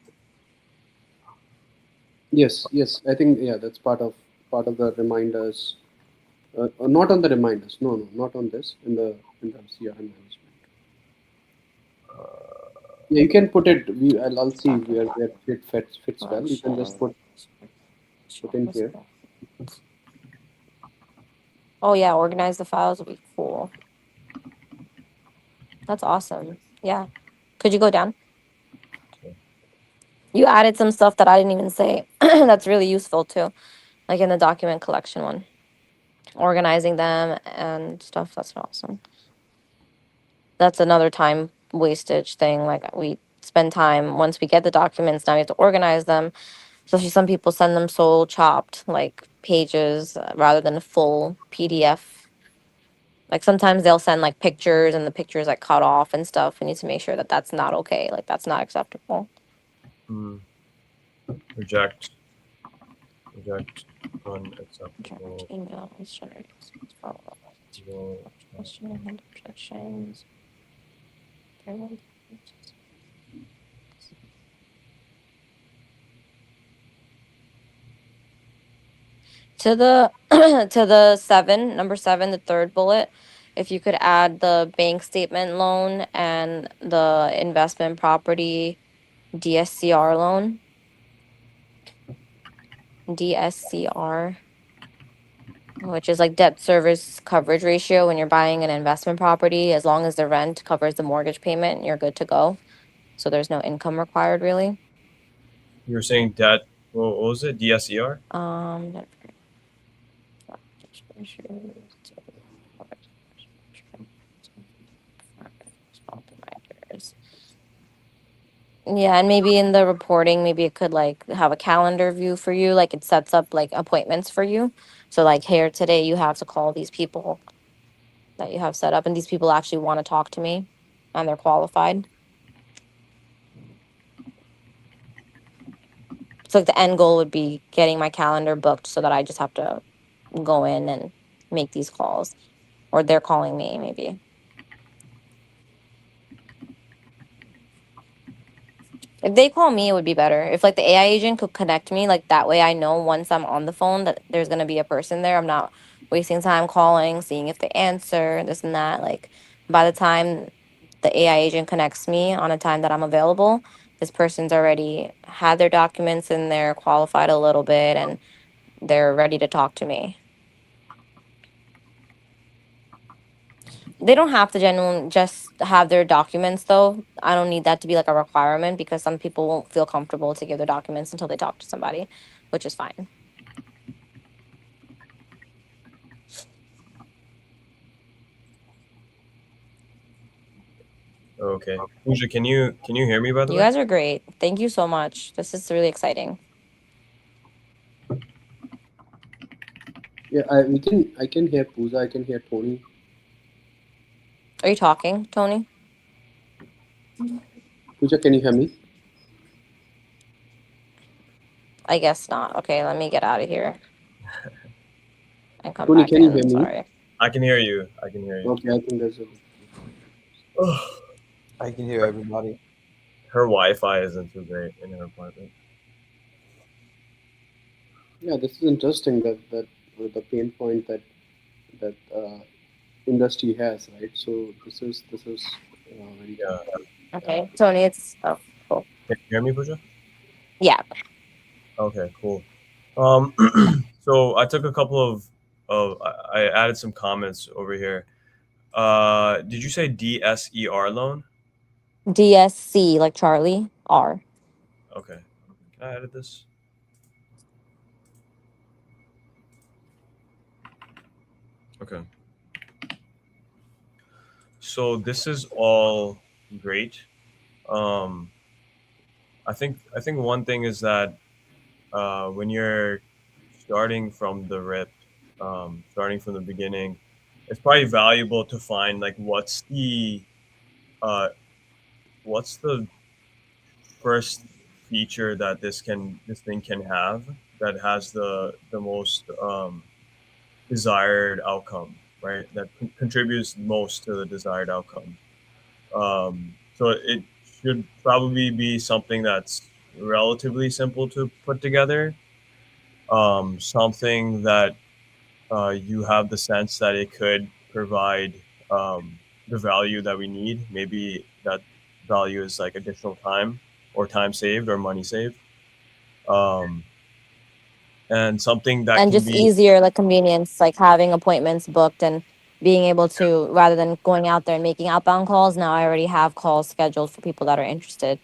Yes. Yes. I think that's part of the reminders. Not on the reminders. No. No. Not on this. In the CRM management. Yeah, you can put it. I'll see where it fits well. You can just put in here. Oh yeah, organize the files would be cool. That's awesome. Yeah. Could you go down? You added some stuff that I didn't even say. That's really useful too. Like in the document collection one. Organizing them and stuff. That's awesome. That's another time wastage thing. Like we spend time once we get the documents, now we have to organize them. Especially some people send them so chopped, like pages rather than a full PDF. Like sometimes they'll send like pictures and the pictures like cut off and stuff. We need to make sure that that's not okay. Like that's not acceptable. Mm. Reject. Reject. Unacceptable. Emails, follow-up, question and objections. To the to the number 7, the third bullet, if you could add the bank statement loan and the investment property DSCR loan. DSCR, which is like debt service coverage ratio when you're buying an investment property. As long as the rent covers the mortgage payment, you're good to go. So there's no income required really. You were saying debt. What was it? DSER. Um, yeah, and maybe in the reporting, maybe it could like have a calendar view for you, like it sets up like appointments for you. So like here today, you have to call these people that you have set up, and these people actually want to talk to me, and they're qualified. So like the end goal would be getting my calendar booked so that I just have to go in and make these calls, or they're calling me maybe. If they call me, it would be better. If like the AI agent could connect me, like that way I know once I'm on the phone that there's gonna be a person there. I'm not wasting time calling, seeing if they answer, this and that. Like by the time the AI agent connects me on a time that I'm available, this person's already had their documents and they're qualified a little bit and they're ready to talk to me. They don't have to genuinely just have their documents though. I don't need that to be like a requirement because some people won't feel comfortable to give their documents until they talk to somebody, which is fine. Okay. Pooja, can you hear me by the You way? guys are great. Thank you so much. This is really exciting. Yeah, I can hear Pooja, I can hear Tony. Are you talking, Tony? Pooja, can you hear me? I guess not. Okay, let me get out of here and come Tony, back can you hear in. me? Sorry. I can hear you. I can hear you. Okay, I think there's a. I can hear everybody. Her Wi-Fi isn't too great in her apartment. Yeah, this is interesting that the pain point that industry has, right? So this is very Yeah. Okay, Tony, it's cool. Can you hear me, Pooja? Yeah. Okay, cool. So I took a couple of I added some comments over here. Did you say DSER loan? DSC like Charlie R. Okay. Can I edit this? Okay. So this is all great. I think one thing is that when you're starting from the rip, starting from the beginning, it's probably valuable to find like what's the first feature that this thing can have that has the most desired outcome, right? That contributes most to the desired outcome. So it should probably be something that's relatively simple to put together. Something that you have the sense that it could provide the value that we need. Maybe that value is like additional time or time saved or money saved. And something that And can just be, easier, like convenience, like having appointments booked and being able to, rather than going out there and making outbound calls, now I already have calls scheduled for people that are interested.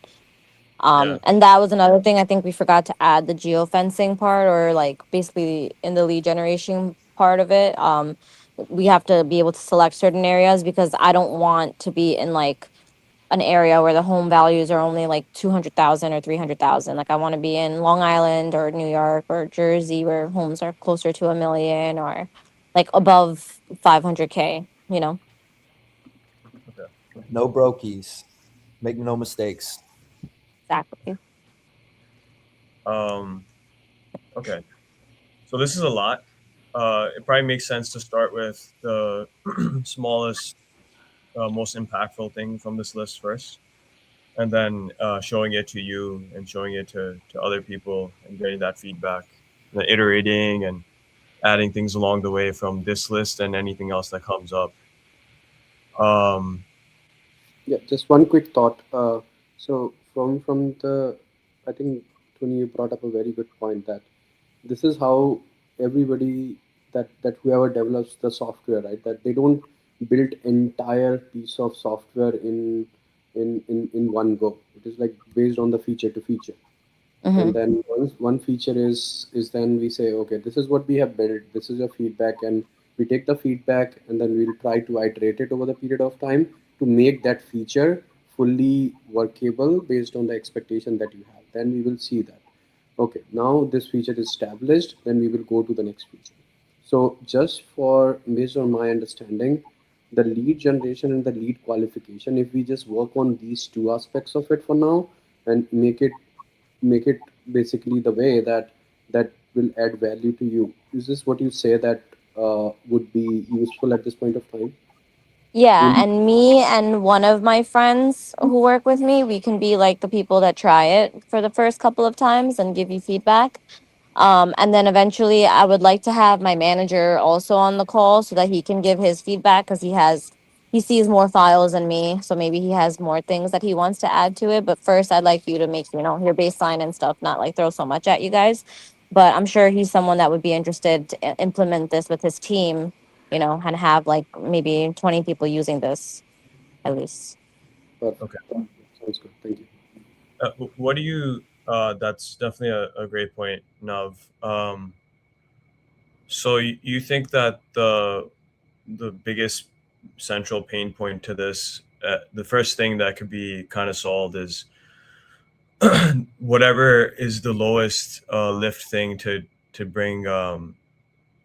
yeah, And that was another thing I think we forgot to add the geofencing part, or like basically in the lead generation part of it. We have to be able to select certain areas because I don't want to be in like an area where the home values are only like 200,000 or 300,000. Like I want to be in Long Island or New York or Jersey where homes are closer to 1 million or like above 500K, you know? No brokies. Make no mistakes. Exactly. okay. So this is a lot. It probably makes sense to start with the smallest, most impactful thing from this list first, and then showing it to you and showing it to other people and getting that feedback, and then iterating and adding things along the way from this list and anything else that comes up. Um, Yeah, just one quick thought. So from the, I think Tony, you brought up a very good point that this is how everybody that whoever develops the software, right? That they don't build entire piece of software in one go. It is like based on the feature to feature. And Mm-hmm. then once one feature is then we say, okay, this is what we have built, this is your feedback, and we take the feedback and then we'll try to iterate it over the period of time to make that feature fully workable based on the expectation that you have. Then we will see that, okay, now this feature is established, then we will go to the next feature. So just for based on my understanding, the lead generation and the lead qualification, if we just work on these two aspects of it for now and make it basically the way that will add value to you. Is this what you say that would be useful at this point of time? Yeah, In and me and one of my friends who work with me, we can be like the people that try it for the first couple of times and give you feedback. And then eventually, I would like to have my manager also on the call so that he can give his feedback because he sees more files than me. So maybe he has more things that he wants to add to it. But first, I'd like you to make, your baseline and stuff, not like throw so much at you guys. But I'm sure he's someone that would be interested to implement this with his team, and have like maybe 20 people using this at least. Perfect. okay. Sounds good. Thank you. What do you? That's definitely a great point, Nav. So you think that the biggest central pain point to this, the first thing that could be kind of solved is whatever is the lowest lift thing to bring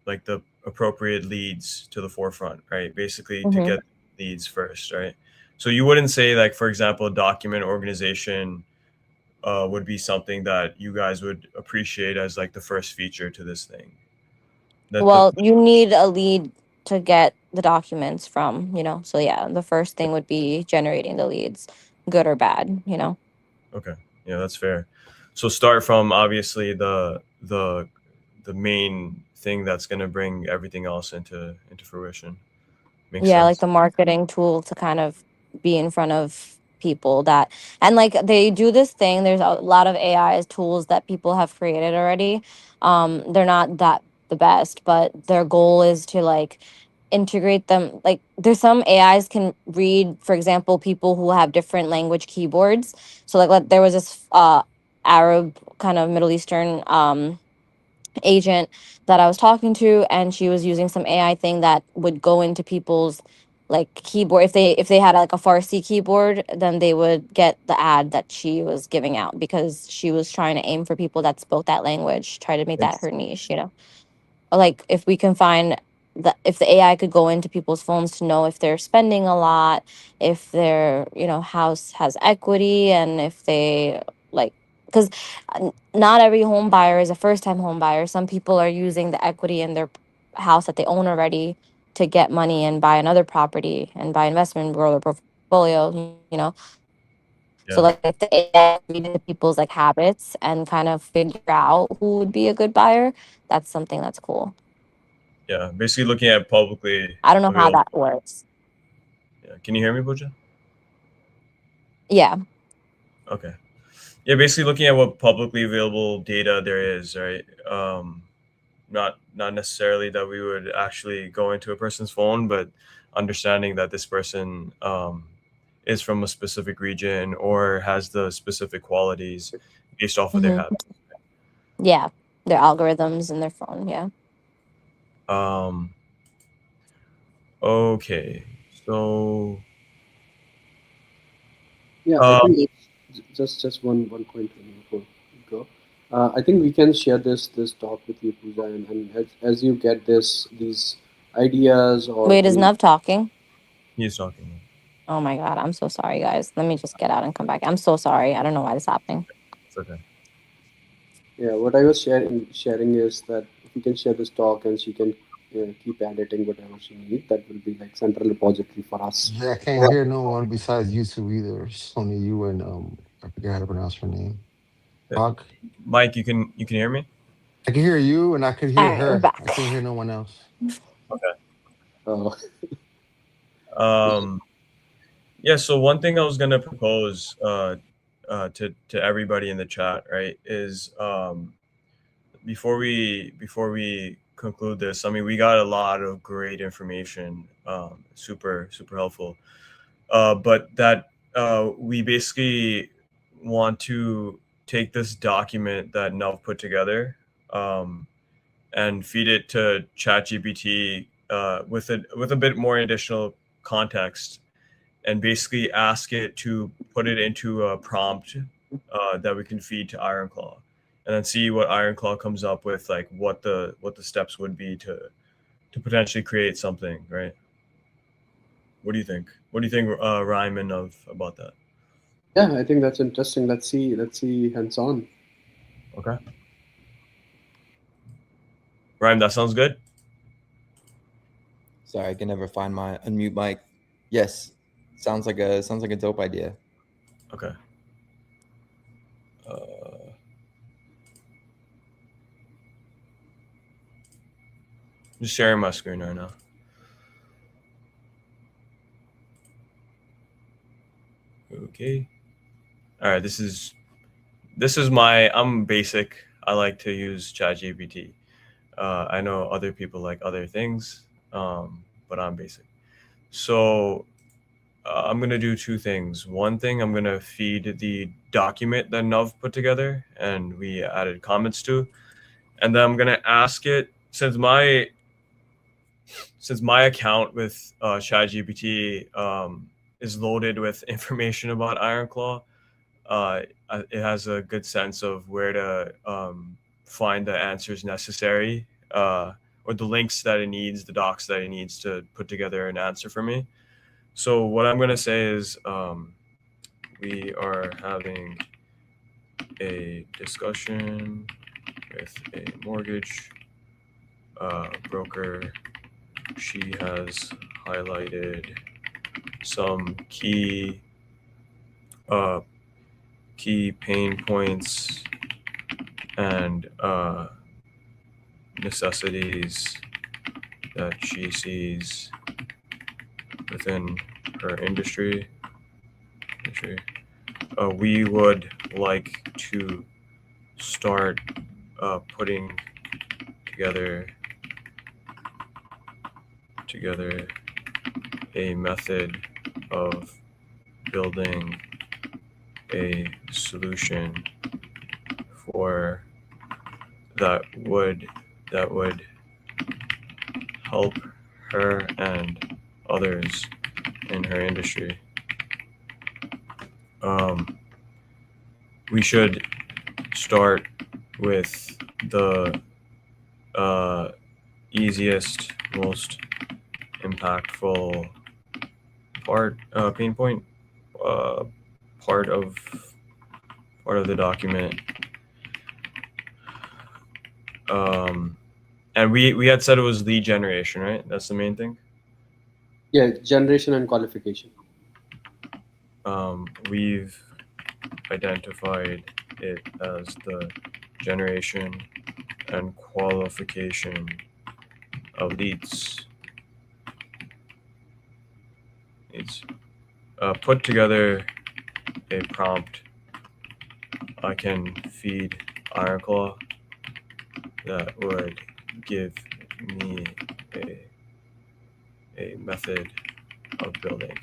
like the appropriate leads to the forefront, right? Basically to Mm-hmm. get leads first, right? So you wouldn't say like, for example, document organization would be something that you guys would appreciate as like the first feature to this thing. That the Well, you need a lead to get the documents from, So yeah, the first thing would be generating the leads, good or bad. Okay, yeah, that's fair. So start from obviously the main thing that's going to bring everything else into fruition. Makes Yeah, like sense. the marketing tool to kind of be in front of people that, and like they do this thing, there's a lot of AI tools that people have created already. They're not that the best, but their goal is to like integrate them. Like there's some AIs can read, for example, people who have different language keyboards. So like there was this Arab kind of Middle Eastern agent that I was talking to, and she was using some AI thing that would go into people's like keyboard. If they had like a Farsi keyboard, then they would get the ad that she was giving out because she was trying to aim for people that spoke that language, try to make that It's, her niche. Like if we can find that, if the AI could go into people's phones to know if they're spending a lot, if their house has equity, and if they like, because not every home buyer is a first time home buyer. Some people are using the equity in their house that they own already to get money and buy another property and buy investment, grow their portfolio. So yeah, like if the AI read people's like habits and kind of figure out who would be a good buyer, that's something that's cool. yeah. Basically looking at publicly I don't know how available. that works. Yeah. Can you hear me, Pooja? Yeah. Okay. Yeah, basically looking at what publicly available data there is, right? Not necessarily that we would actually go into a person's phone, but understanding that this person is from a specific region or has the specific qualities based off of their hmm habits. Yeah. Their algorithms in their phone. Yeah. Um, okay, so Yeah, I um, think just one point before we go. I think we can share this talk with you, Pooja, and as you get these ideas or Wait, is any. Nev talking? he's talking. Oh my God. I'm so sorry, guys. Let me just get out and come back. I'm so sorry. I don't know why this is happening. It's okay. Yeah, what I was sharing is that if you can share this talk and she can keep editing whatever she needs, that will be like central repository for us. Yeah, I can't hear no one besides you two either. It's only you and I forget how to pronounce her name. Uh, Hawk. Mike, you can hear me? I can hear you and I could All hear right, we're her. back. I can't hear no one else. Okay. Uh, Yeah. So one thing I was gonna propose to everybody in the chat, right, is before we conclude this, I mean, we got a lot of great information, super helpful. But that we basically want to take this document that Nav put together, and feed it to ChatGPT with a bit more additional context, and basically ask it to put it into a prompt that we can feed to Ironclaw, and then see what Ironclaw comes up with, like what the steps would be to potentially create something, right? What do you think? What do you think, Ryman, about that? Yeah, I think that's interesting. Let's see hands-on. Okay. Ryan, that sounds good. Sorry, I can never find my unmute mic. Yes, sounds like a dope idea. Okay. Just sharing my screen right now. Okay. All right. This is I'm basic. I like to use ChatGPT. I know other people like other things, but I'm basic. So I'm gonna do two things. One thing, I'm gonna feed the document that Nav put together and we added comments to, and then I'm gonna ask it, since my account with ChatGPT is loaded with information about Ironclaw. It has a good sense of where to find the answers necessary, or the links that it needs, the docs that it needs to put together an answer for me. So what I'm going to say is, we are having a discussion with a mortgage broker. She has highlighted some key pain points and necessities that she sees within her industry. We would like to start putting together a method of building a solution for that would help her and others in her industry. We should start with the easiest, most impactful pain point, part of the document. And we had said it was lead generation, right? That's the main thing. Yeah, generation and qualification. We've identified it as the generation and qualification of leads. It's put together a prompt I can feed Ironclaw that would give me a method of building.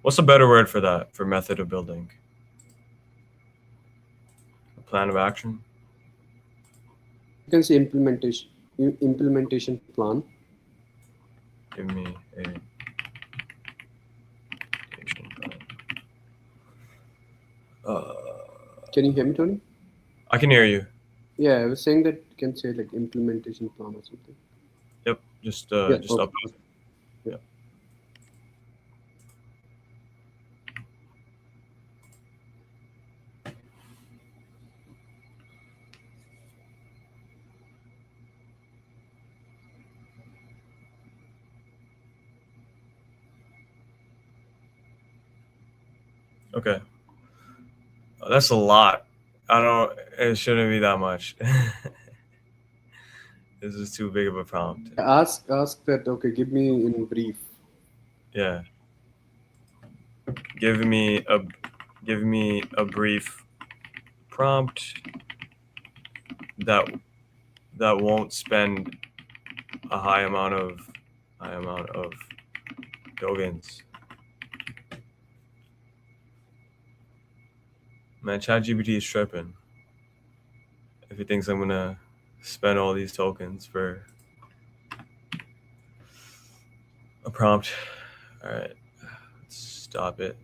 What's a better word for that, for method of building? A plan of action? You can say implementation plan. Give me a implementation plan. Can you hear me, Tony? I can hear you. Yeah, I was saying that you can say like implementation plan or something. Yep, just okay. up. Yeah. Okay. That's a lot. It shouldn't be that much. This is too big of a prompt. Ask that. Okay, give me in brief. Yeah. Give me a brief prompt that won't spend a high amount of tokens. Man, ChatGPT is tripping. If he thinks I'm gonna spend all these tokens for a prompt. All right, let's stop it.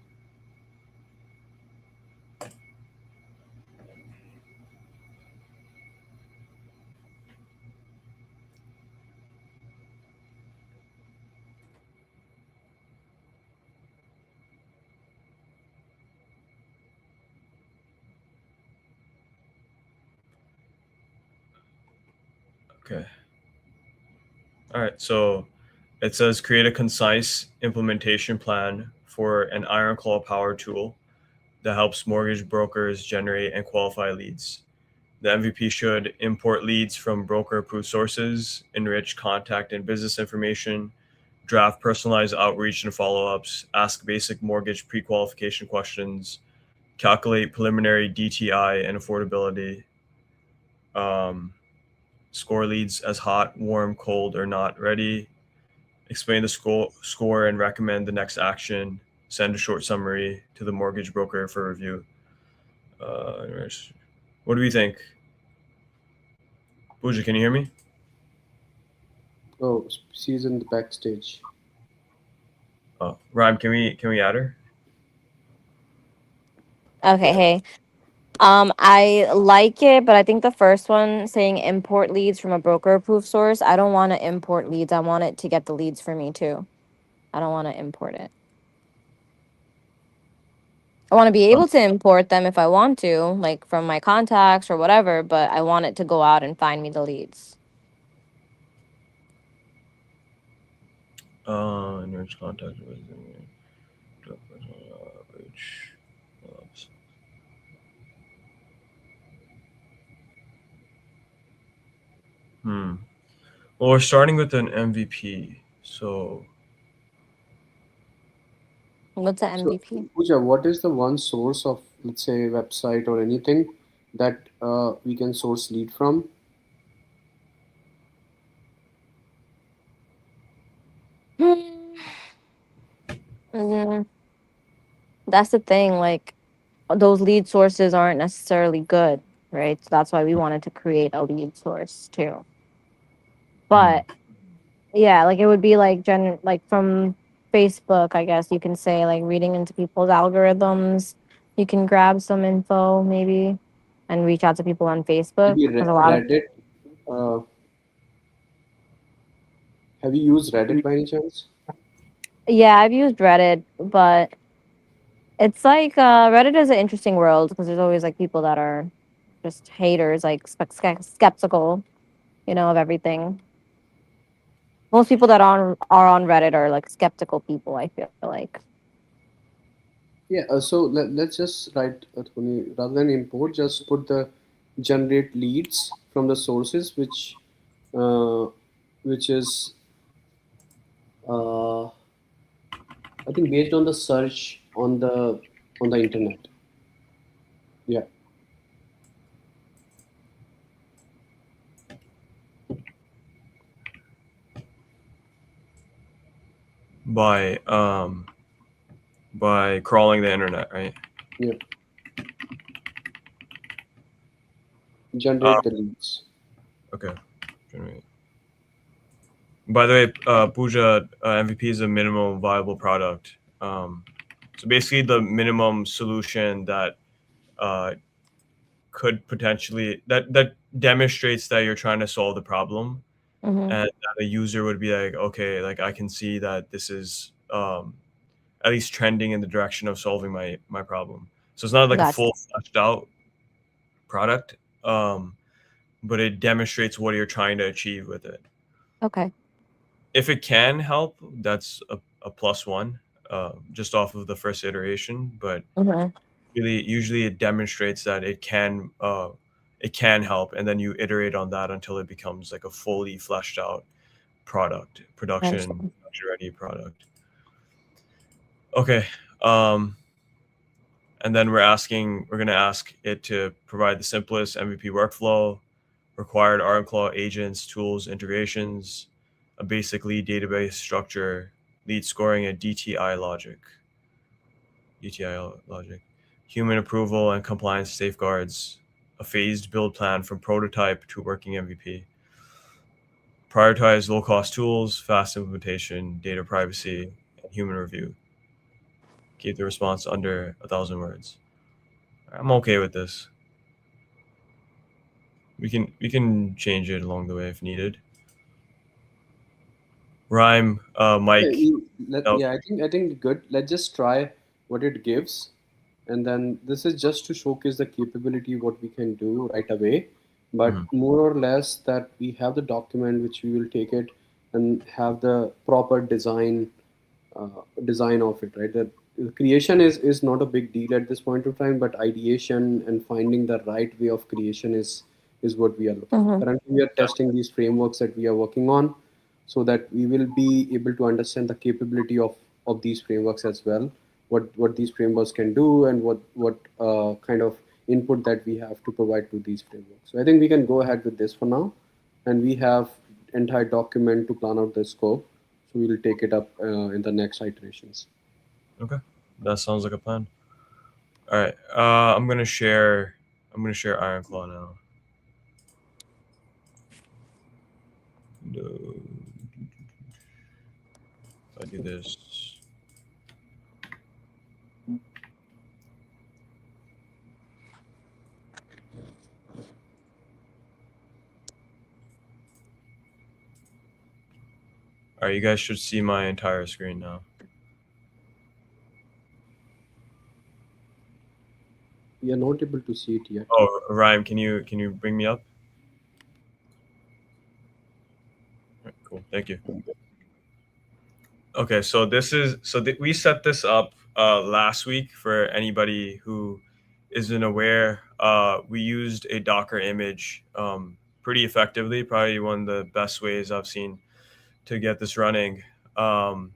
Okay. All right, so it says create a concise implementation plan for an IronClaw power tool that helps mortgage brokers generate and qualify leads. The MVP should import leads from broker-approved sources, enrich contact and business information, draft personalized outreach and follow-ups, ask basic mortgage pre-qualification questions, calculate preliminary DTI and affordability, score leads as hot, warm, cold, or not ready, explain the score and recommend the next action, send a short summary to the mortgage broker for review. What do we think? Pooja, can you hear me? Oh, she's in the backstage. Oh, Rhyme, can we add her? Okay, hey. I like it, but I think the first one saying import leads from a broker approved source, I don't want to import leads. I want it to get the leads for me too. I don't want to import it. I want to be able to import them if I want to, like from my contacts or whatever, but I want it to go out and find me the leads. Enrich contact with outreach. Well, we're starting with an MVP, so What's an So, MVP? Pooja, what is the one source of, let's say, website or anything that we can source lead from? Mm, that's the thing. Like, those lead sources aren't necessarily good, right? So that's why we wanted to create a lead source too. But yeah, like it would be like like from Facebook, I guess you can say, like reading into people's algorithms. You can grab some info maybe and reach out to people on Facebook. Maybe There's a lot of Reddit. Uh, have you used Reddit by any chance? yeah, I've used Reddit, but it's like Reddit is an interesting world because there's always like people that are just haters, like skeptical, of everything. Most people that are on Reddit are like skeptical people, I feel like. Yeah, so let's just write, Tony, rather than import, just put the generate leads from the sources, uh, which is, I think, based on the search on the internet. Yeah. by crawling the internet, right? Yeah. Generate the leads. Okay. Generate. By the way, Pooja, MVP is a minimum viable product. So basically, the minimum solution that could potentially that demonstrates that you're trying to solve the problem, Mm-hmm. and that a user would be like, okay, like I can see that this is at least trending in the direction of solving my problem. So it's not like a Gotcha. full fleshed out product, but it demonstrates what you're trying to achieve with it. Okay. If it can help, that's a plus one, just off of the first iteration. But Mm-hmm. usually it demonstrates that it can it can help, and then you iterate on that until it becomes like a fully fleshed out production ready product. Okay. And then we're going to ask it to provide the simplest MVP workflow, required Ironclaw agents, tools, integrations, a basic lead database structure, lead scoring, and DTI logic, human approval and compliance safeguards, a phased build plan from prototype to working MVP, prioritize low-cost tools, fast implementation, data privacy, and human review. Keep the response under 1,000 words. I'm okay with this. We can change it along the way if needed. Rhyme, Mike. I think good. Let's just try what it gives, and then this is just to showcase the capability what we can do right away. But more or less that we have the document which we will take it and have the proper design of it, right? The creation is not a big deal at this point of time, but ideation and finding the right way of creation is what we are looking. Currently, we are testing these frameworks that we are working on, so that we will be able to understand the capability of these frameworks as well, what these frameworks can do, and what kind of input that we have to provide to these frameworks. So I think we can go ahead with this for now, and we have entire document to plan out the scope. So we'll take it up in the next iterations. Okay, that sounds like a plan. All right, I'm gonna share Ironclaw now. If I do this. All right, you guys should see my entire screen now. We are not able to see it yet. Oh, Rhyme, can you bring me up? Right, cool, thank you. Okay, so we set this up last week for anybody who isn't aware. We used a Docker image pretty effectively, probably one of the best ways I've seen to get this running. And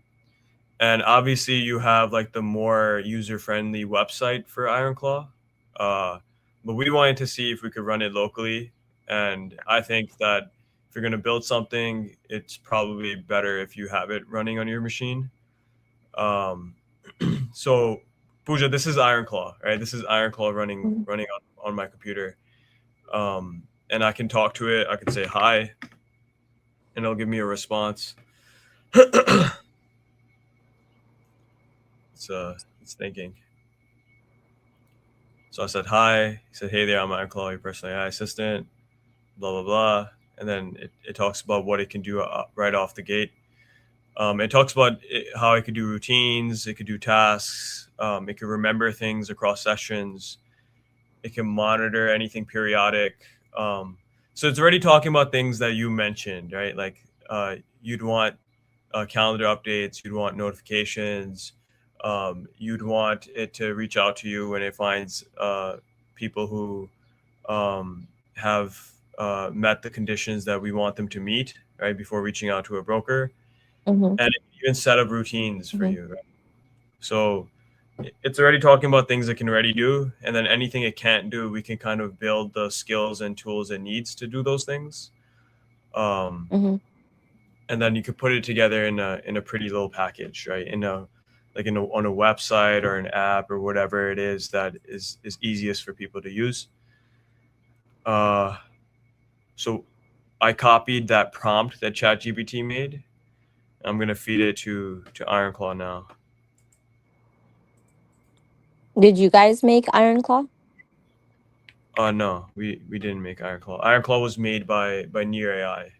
obviously you have like the more user-friendly website for Ironclaw, but we wanted to see if we could run it locally. And I think that if you're going to build something, it's probably better if you have it running on your machine. So Pooja, this is Ironclaw, right? This is Ironclaw running on my computer. And I can talk to it. I can say hi, and it'll give me a response. It's thinking. So I said hi. He said, "Hey there, I'm Ironclaw, your personal AI assistant." Blah blah blah, and then it talks about what it can do right off the gate. It talks about how it could do routines, it could do tasks, it could remember things across sessions, it can monitor anything periodic. So it's already talking about things that you mentioned, right? Like you'd want calendar updates, you'd want notifications, you'd want it to reach out to you when it finds people who have met the conditions that we want them to meet, right, before reaching out to a broker. And it can even set up routines for you, right? So it's already talking about things it can already do, and then anything it can't do, we can kind of build the skills and tools it needs to do those things. And then you could put it together in a pretty little package, right? On a website or an app or whatever it is that is easiest for people to use. So I copied that prompt that ChatGPT made. I'm gonna feed it to Ironclaw now. Did you guys make Ironclaw? No, we didn't make Ironclaw. Ironclaw was made by Near AI.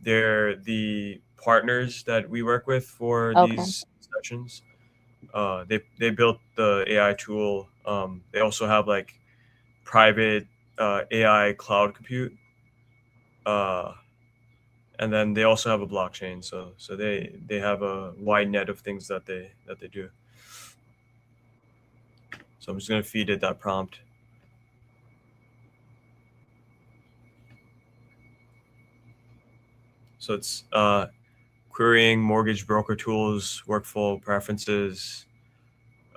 They're the partners that we work with for these sessions. They built the AI tool. They also have like private AI cloud compute. And then they also have a blockchain, so they have a wide net of things that they do. So I'm just gonna feed it that prompt. So it's querying mortgage broker tools, workflow preferences.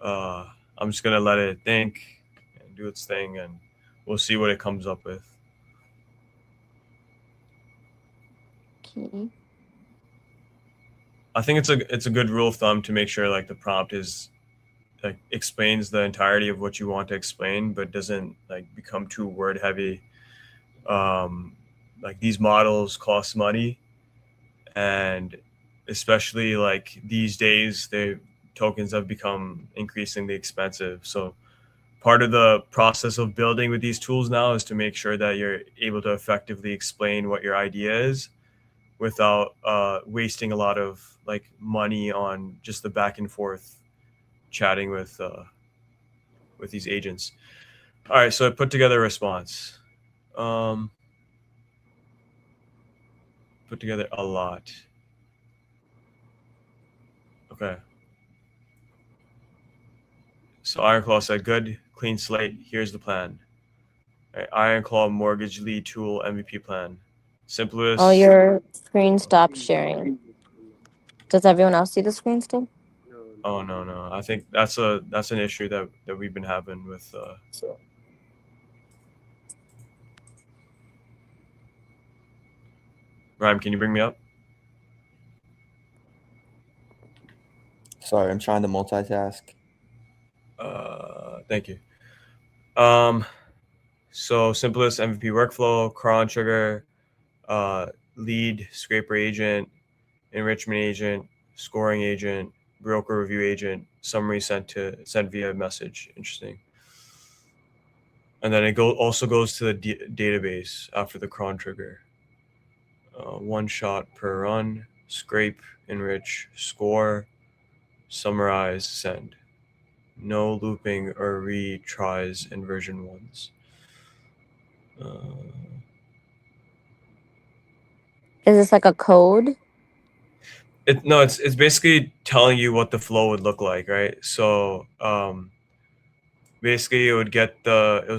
I'm just gonna let it think and do its thing, and we'll see what it comes up with. Okay. I think it's a good rule of thumb to make sure like the prompt is like explains the entirety of what you want to explain, but doesn't like become too word heavy. Like these models cost money, and especially like these days, the tokens have become increasingly expensive. So part of the process of building with these tools now is to make sure that you're able to effectively explain what your idea is without wasting a lot of like money on just the back and forth chatting with these agents. All right, so I put together a response. Put together a lot. Okay. So Ironclaw said, good, clean slate. Here's the plan. All right, Ironclaw mortgage lead tool MVP plan. Simplest. Oh, your screen stopped sharing. Does everyone else see the screen still? Oh no. I think that's an issue that we've been having with Rhyme, can you bring me up? Sorry, I'm trying to multitask. Thank you. So simplest MVP workflow, cron trigger, lead scraper agent, enrichment agent, scoring agent, broker review agent, summary sent via message. Interesting. And then it also goes to the database after the cron trigger. One shot per run, scrape, enrich, score, summarize, send. No looping or retries in version 1s. Is this like a code? It's basically telling you what the flow would look like, right? So basically it would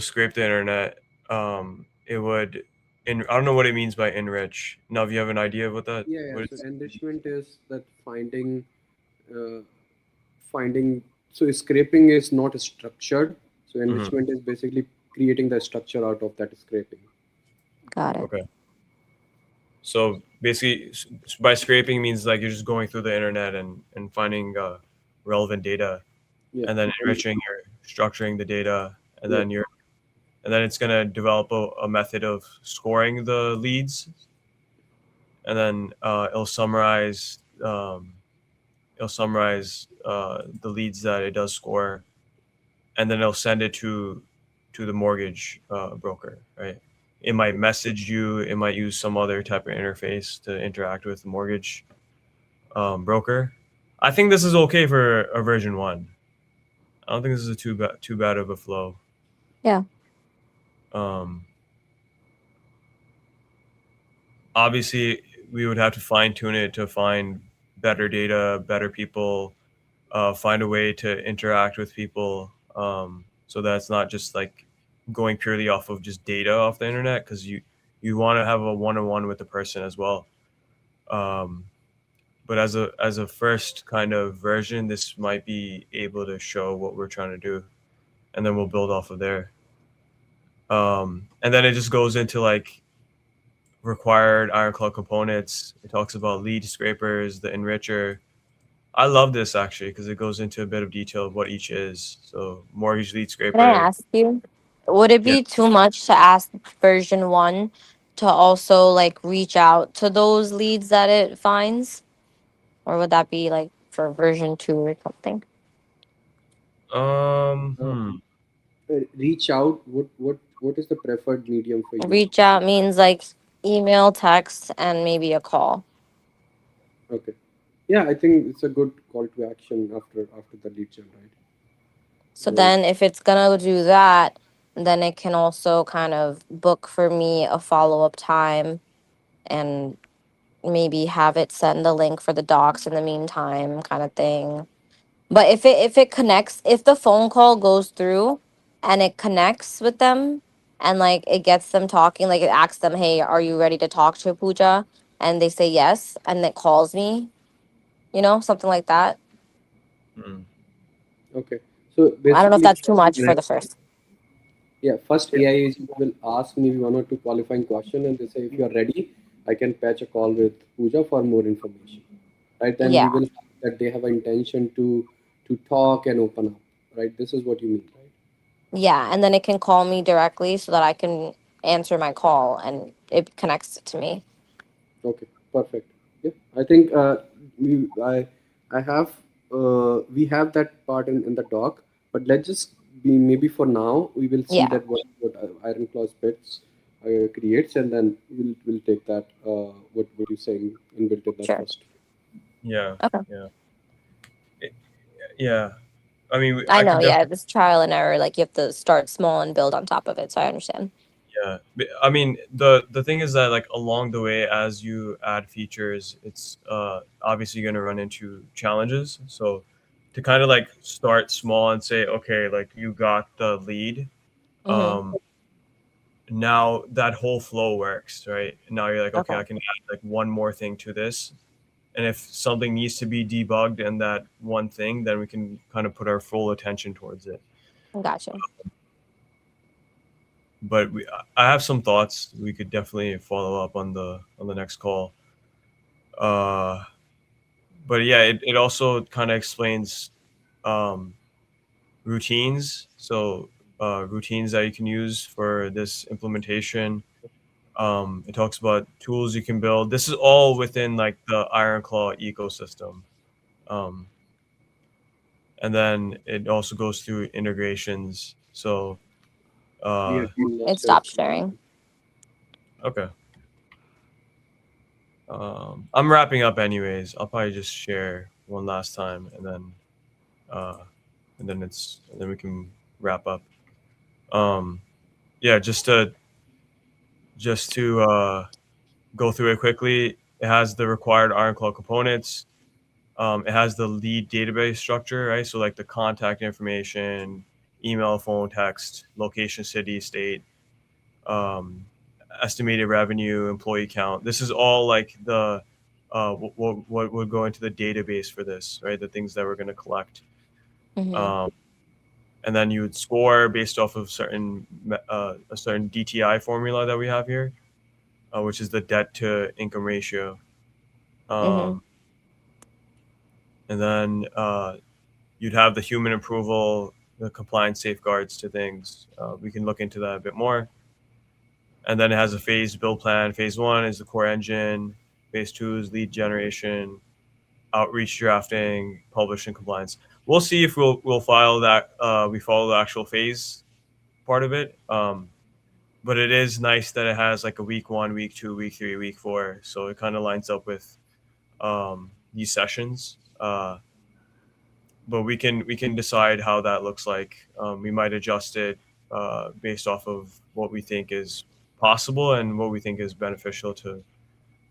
scrape the internet. It would I don't know what it means by enrich. Now, if you have an idea of what that So enrichment is that finding so scraping is not structured. So enrichment is basically creating the structure out of that scraping. Got it. Okay. So basically, by scraping means like you're just going through the internet and finding relevant data, and then enriching, you're structuring the data, and then it's gonna develop a method of scoring the leads, and then it'll summarize the leads that it does score, and then it'll send it to the mortgage broker, right? It might message you. It might use some other type of interface to interact with the mortgage broker. I think this is okay for a version 1. I don't think this is too bad of a flow. Yeah. Obviously, we would have to fine tune it to find better data, better people, find a way to interact with people, so that it's not just like going purely off of just data off the internet, because you want to have a one-on-one with the person as well. But as a first kind of version, this might be able to show what we're trying to do, and then we'll build off of there. And then it just goes into like required Ironclaw components. It talks about lead scrapers, the enricher. I love this actually because it goes into a bit of detail of what each is. So mortgage lead scraper. Can I ask you, would it be too much to ask version 1 to also like reach out to those leads that it finds? Or would that be like for version 2 or something? Reach out. What is the preferred medium for you? Reach out means like email, text, and maybe a call. Okay. Yeah, I think it's a good call to action after the lead gen, right? So then if it's gonna do that, then it can also kind of book for me a follow-up time and maybe have it send the link for the docs in the meantime, kind of thing. But if it connects, if the phone call goes through and it connects with them and like it gets them talking, like it asks them, hey, are you ready to talk to Pooja? and they say yes and it calls me, something like that. Mm. Okay. So I don't know if basically, that's too much for the first. yeah, first AI agent will ask maybe one or two qualifying questions, and they say, if you are ready, I can patch a call with Pooja for more information. Right? Then we Yeah. will have that they have an intention to talk and open up. Right? This is what you mean, right? Yeah. And then it can call me directly so that I can answer my call and it connects it to me. Okay, perfect. Yeah, I think we I have we have that part in the doc, but let's just be maybe for now we will see Yeah. that what Iron Claws Bits creates, and then we'll take that what you're saying and build it that Sure. first. Yeah. Okay. Yeah. Yeah. I mean, I I know. could Yeah. definitely. This trial and error, like you have to start small and build on top of it. So I understand. Yeah. I mean, the thing is that like along the way, as you add features, it's obviously going to run into challenges. So to kind of like start small and say, okay, like you got the lead. Mm-hmm. Now that whole flow works, right? Now you're like, okay, Okay. I can add like one more thing to this. And if something needs to be debugged in that one thing, then we can kind of put our full attention towards it. Gotcha. But I have some thoughts. We could definitely follow up on the next call. Uh, but yeah, it also kind of explains um, routines. So routines that you can use for this implementation. It talks about tools you can build. This is all within like the Ironclaw ecosystem. Um, and then it also goes through integrations. So Yeah, It lost it. stopped sharing. okay. I'm wrapping up anyways. I'll probably just share one last time uh, and then we can wrap up. Um, yeah, just to go through it quickly. It has the required Ironclaw components. It has the lead database structure, right? So like the contact information, email, phone, text, location, city, state, um, estimated revenue, employee count. This is all like the what would go into the database for this, right? The things that we're going to collect, Mm-hmm. um, and then you would score based off of a certain DTI formula that we have here, which is the debt to income ratio, Mm-hmm. um, and then you'd have the human approval, the compliance safeguards to things. We can look into that a bit more. And then it has a phased build plan. Phase one is the core engine. Phase two is lead generation, outreach drafting, publish and compliance. We'll see if we'll file that. We follow the actual phase part of it. But it is nice that it has like a week 1, week 2, week 3, week 4. So it kind of lines up with these sessions. But we can decide how that looks like. We might adjust it based off of what we think is possible and what we think is beneficial to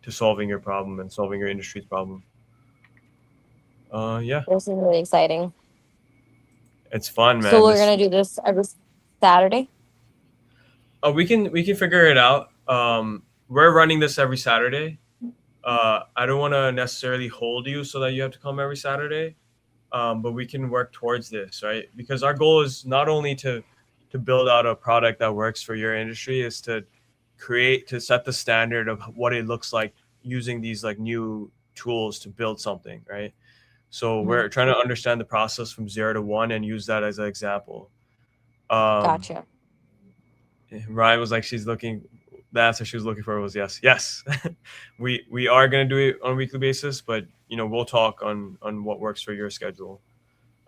solving your problem and solving your industry's problem. Yeah, This is really exciting. it's fun, So man. we're This gonna do this every Saturday. we can figure it out. We're running this every Saturday. I don't want to necessarily hold you so that you have to come every Saturday. But we can work towards this, right? Because our goal is not only to build out a product that works for your industry, is to set the standard of what it looks like using these like new tools to build something, right? So Mhm. we're trying to understand the process from 0 to 1 and use that as an example. Um, Gotcha. Ryan was like, she's looking. The answer she was looking for was yes, yes. we are going to do it on a weekly basis, but we'll talk on what works for your schedule.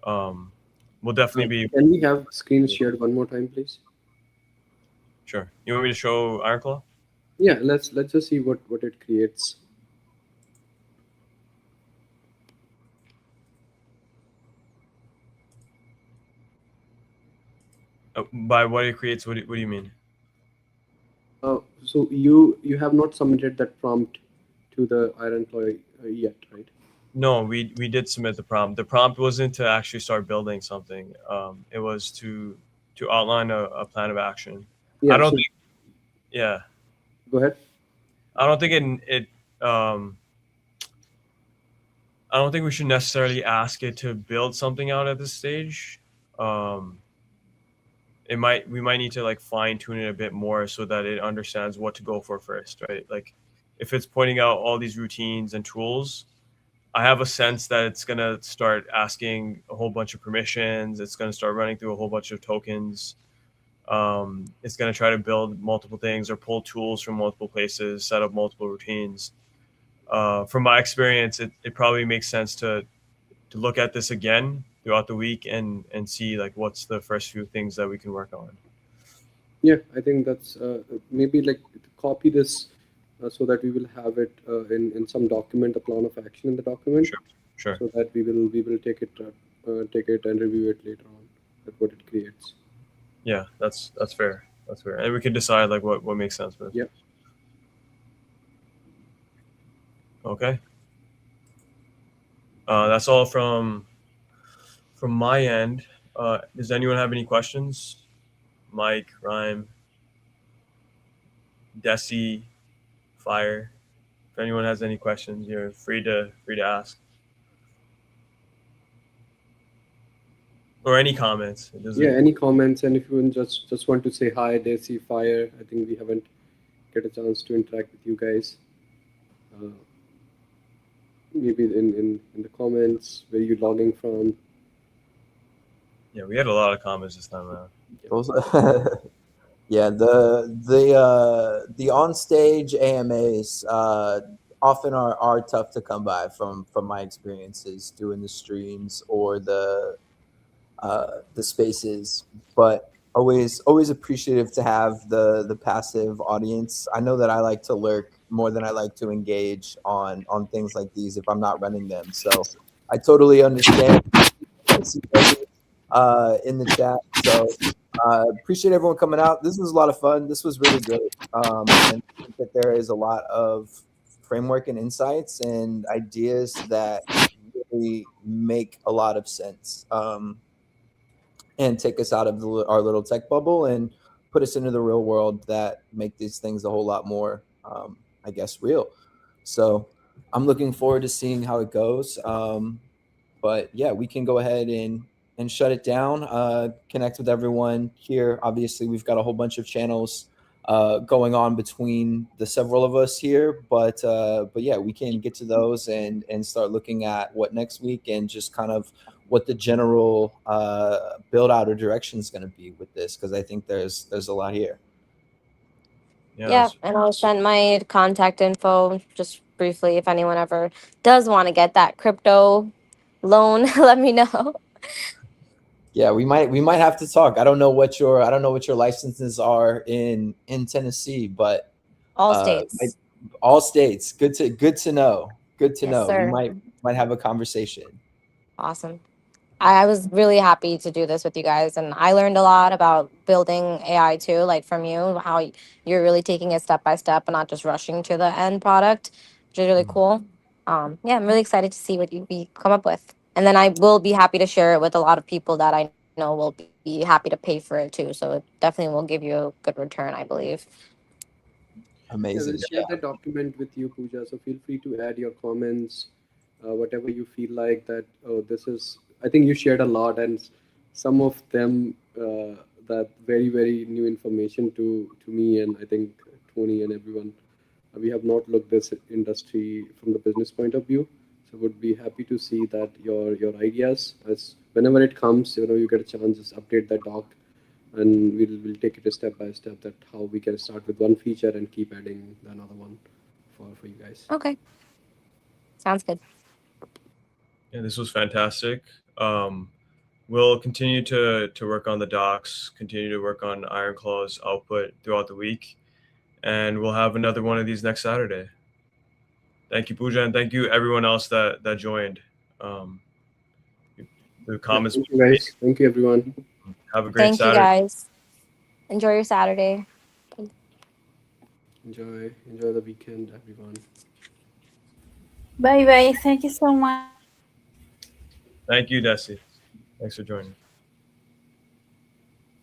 Um, we'll definitely be Can we have screen shared one more time, please? sure. You want me to show Ironclaw? Yeah, let's just see what it creates. By what it creates, what do you mean? So you have not submitted that prompt to the Iron Claw yet, right? No, we did submit the prompt. The prompt wasn't to actually start building something. It was to outline a plan of action. I Yeah. don't So think, yeah, go ahead. I don't think it I don't think we should necessarily ask it to build something out at this stage. We might need to like fine tune it a bit more so that it understands what to go for first, right? Like if it's pointing out all these routines and tools, I have a sense that it's going to start asking a whole bunch of permissions. It's going to start running through a whole bunch of tokens. It's going to try to build multiple things or pull tools from multiple places, set up multiple routines. From my experience, it probably makes sense to look at this again throughout the week and see like what's the first few things that we can work on. Yeah, I think that's maybe like copy this so that we will have it in some document, a plan of action in the document. Sure. So that we will take it and review it later on at what it creates. Yeah, that's fair. That's fair, and we can decide like what makes sense for us. Yeah. Okay. That's all from my end. Does anyone have any questions? Mike, Rhyme, Desi, Fire. If anyone has any questions, you're free to ask. Or any comments. Any comments, and if you just want to say hi, Desi, Fire. I think we haven't get a chance to interact with you guys. Maybe in the comments, where you logging from. Yeah, we had a lot of comments this time around. Yeah, the on stage AMAs often are tough to come by from my experiences doing the streams or the spaces, but always appreciative to have the passive audience. I know that I like to lurk more than I like to engage on things like these if I'm not running them. So I totally understand in the chat. So appreciate everyone coming out. This was a lot of fun. This was really good. And I think that there is a lot of framework and insights and ideas that really make a lot of sense and take us out of our little tech bubble and put us into the real world that make these things a whole lot more, I guess, real. So I'm looking forward to seeing how it goes. But yeah, we can go ahead and shut it down, connect with everyone here. Obviously, we've got a whole bunch of channels going on between the several of us here, but yeah, we can get to those and start looking at what next week and just kind of what the general build out or direction is going to be with this, because I think there's a lot here. Yeah, and I'll send my contact info just briefly if anyone ever does want to get that crypto loan. Let me know. Yeah, we might have to talk. I don't know what your licenses are in Tennessee, but All states. All states. Good to know. Good to Yes, know. sir. We might have a conversation. Awesome. I was really happy to do this with you guys, and I learned a lot about building AI too, like from you, how you're really taking it step by step and not just rushing to the end product, which is really cool. Yeah, I'm really excited to see what we come up with, and then I will be happy to share it with a lot of people that I know will be happy to pay for it too. So it definitely will give you a good return, I believe. Amazing. Yeah, we'll share the document with you, Pooja. So feel free to add your comments, whatever you feel like that. Oh, this is. I think you shared a lot, and some of them that very new information to me, and I think Tony and everyone. We have not looked this industry from the business point of view, so would be happy to see that your ideas as whenever it comes, you get a chance, just update that doc, and we'll take it a step by step that how we can start with one feature and keep adding another one for you guys. Okay, sounds good. Yeah, this was fantastic. We'll continue to work on the docs, continue to work on Ironclaw's output throughout the week, and we'll have another one of these next Saturday. Thank you, Pooja, and thank you everyone else that joined. The comments. Thank you, guys. Thank you, everyone. Have a great Saturday. Thank you, guys. Enjoy your Saturday. Enjoy the weekend, everyone. Bye bye. Thank you so much. Thank you, Desi. Thanks for joining.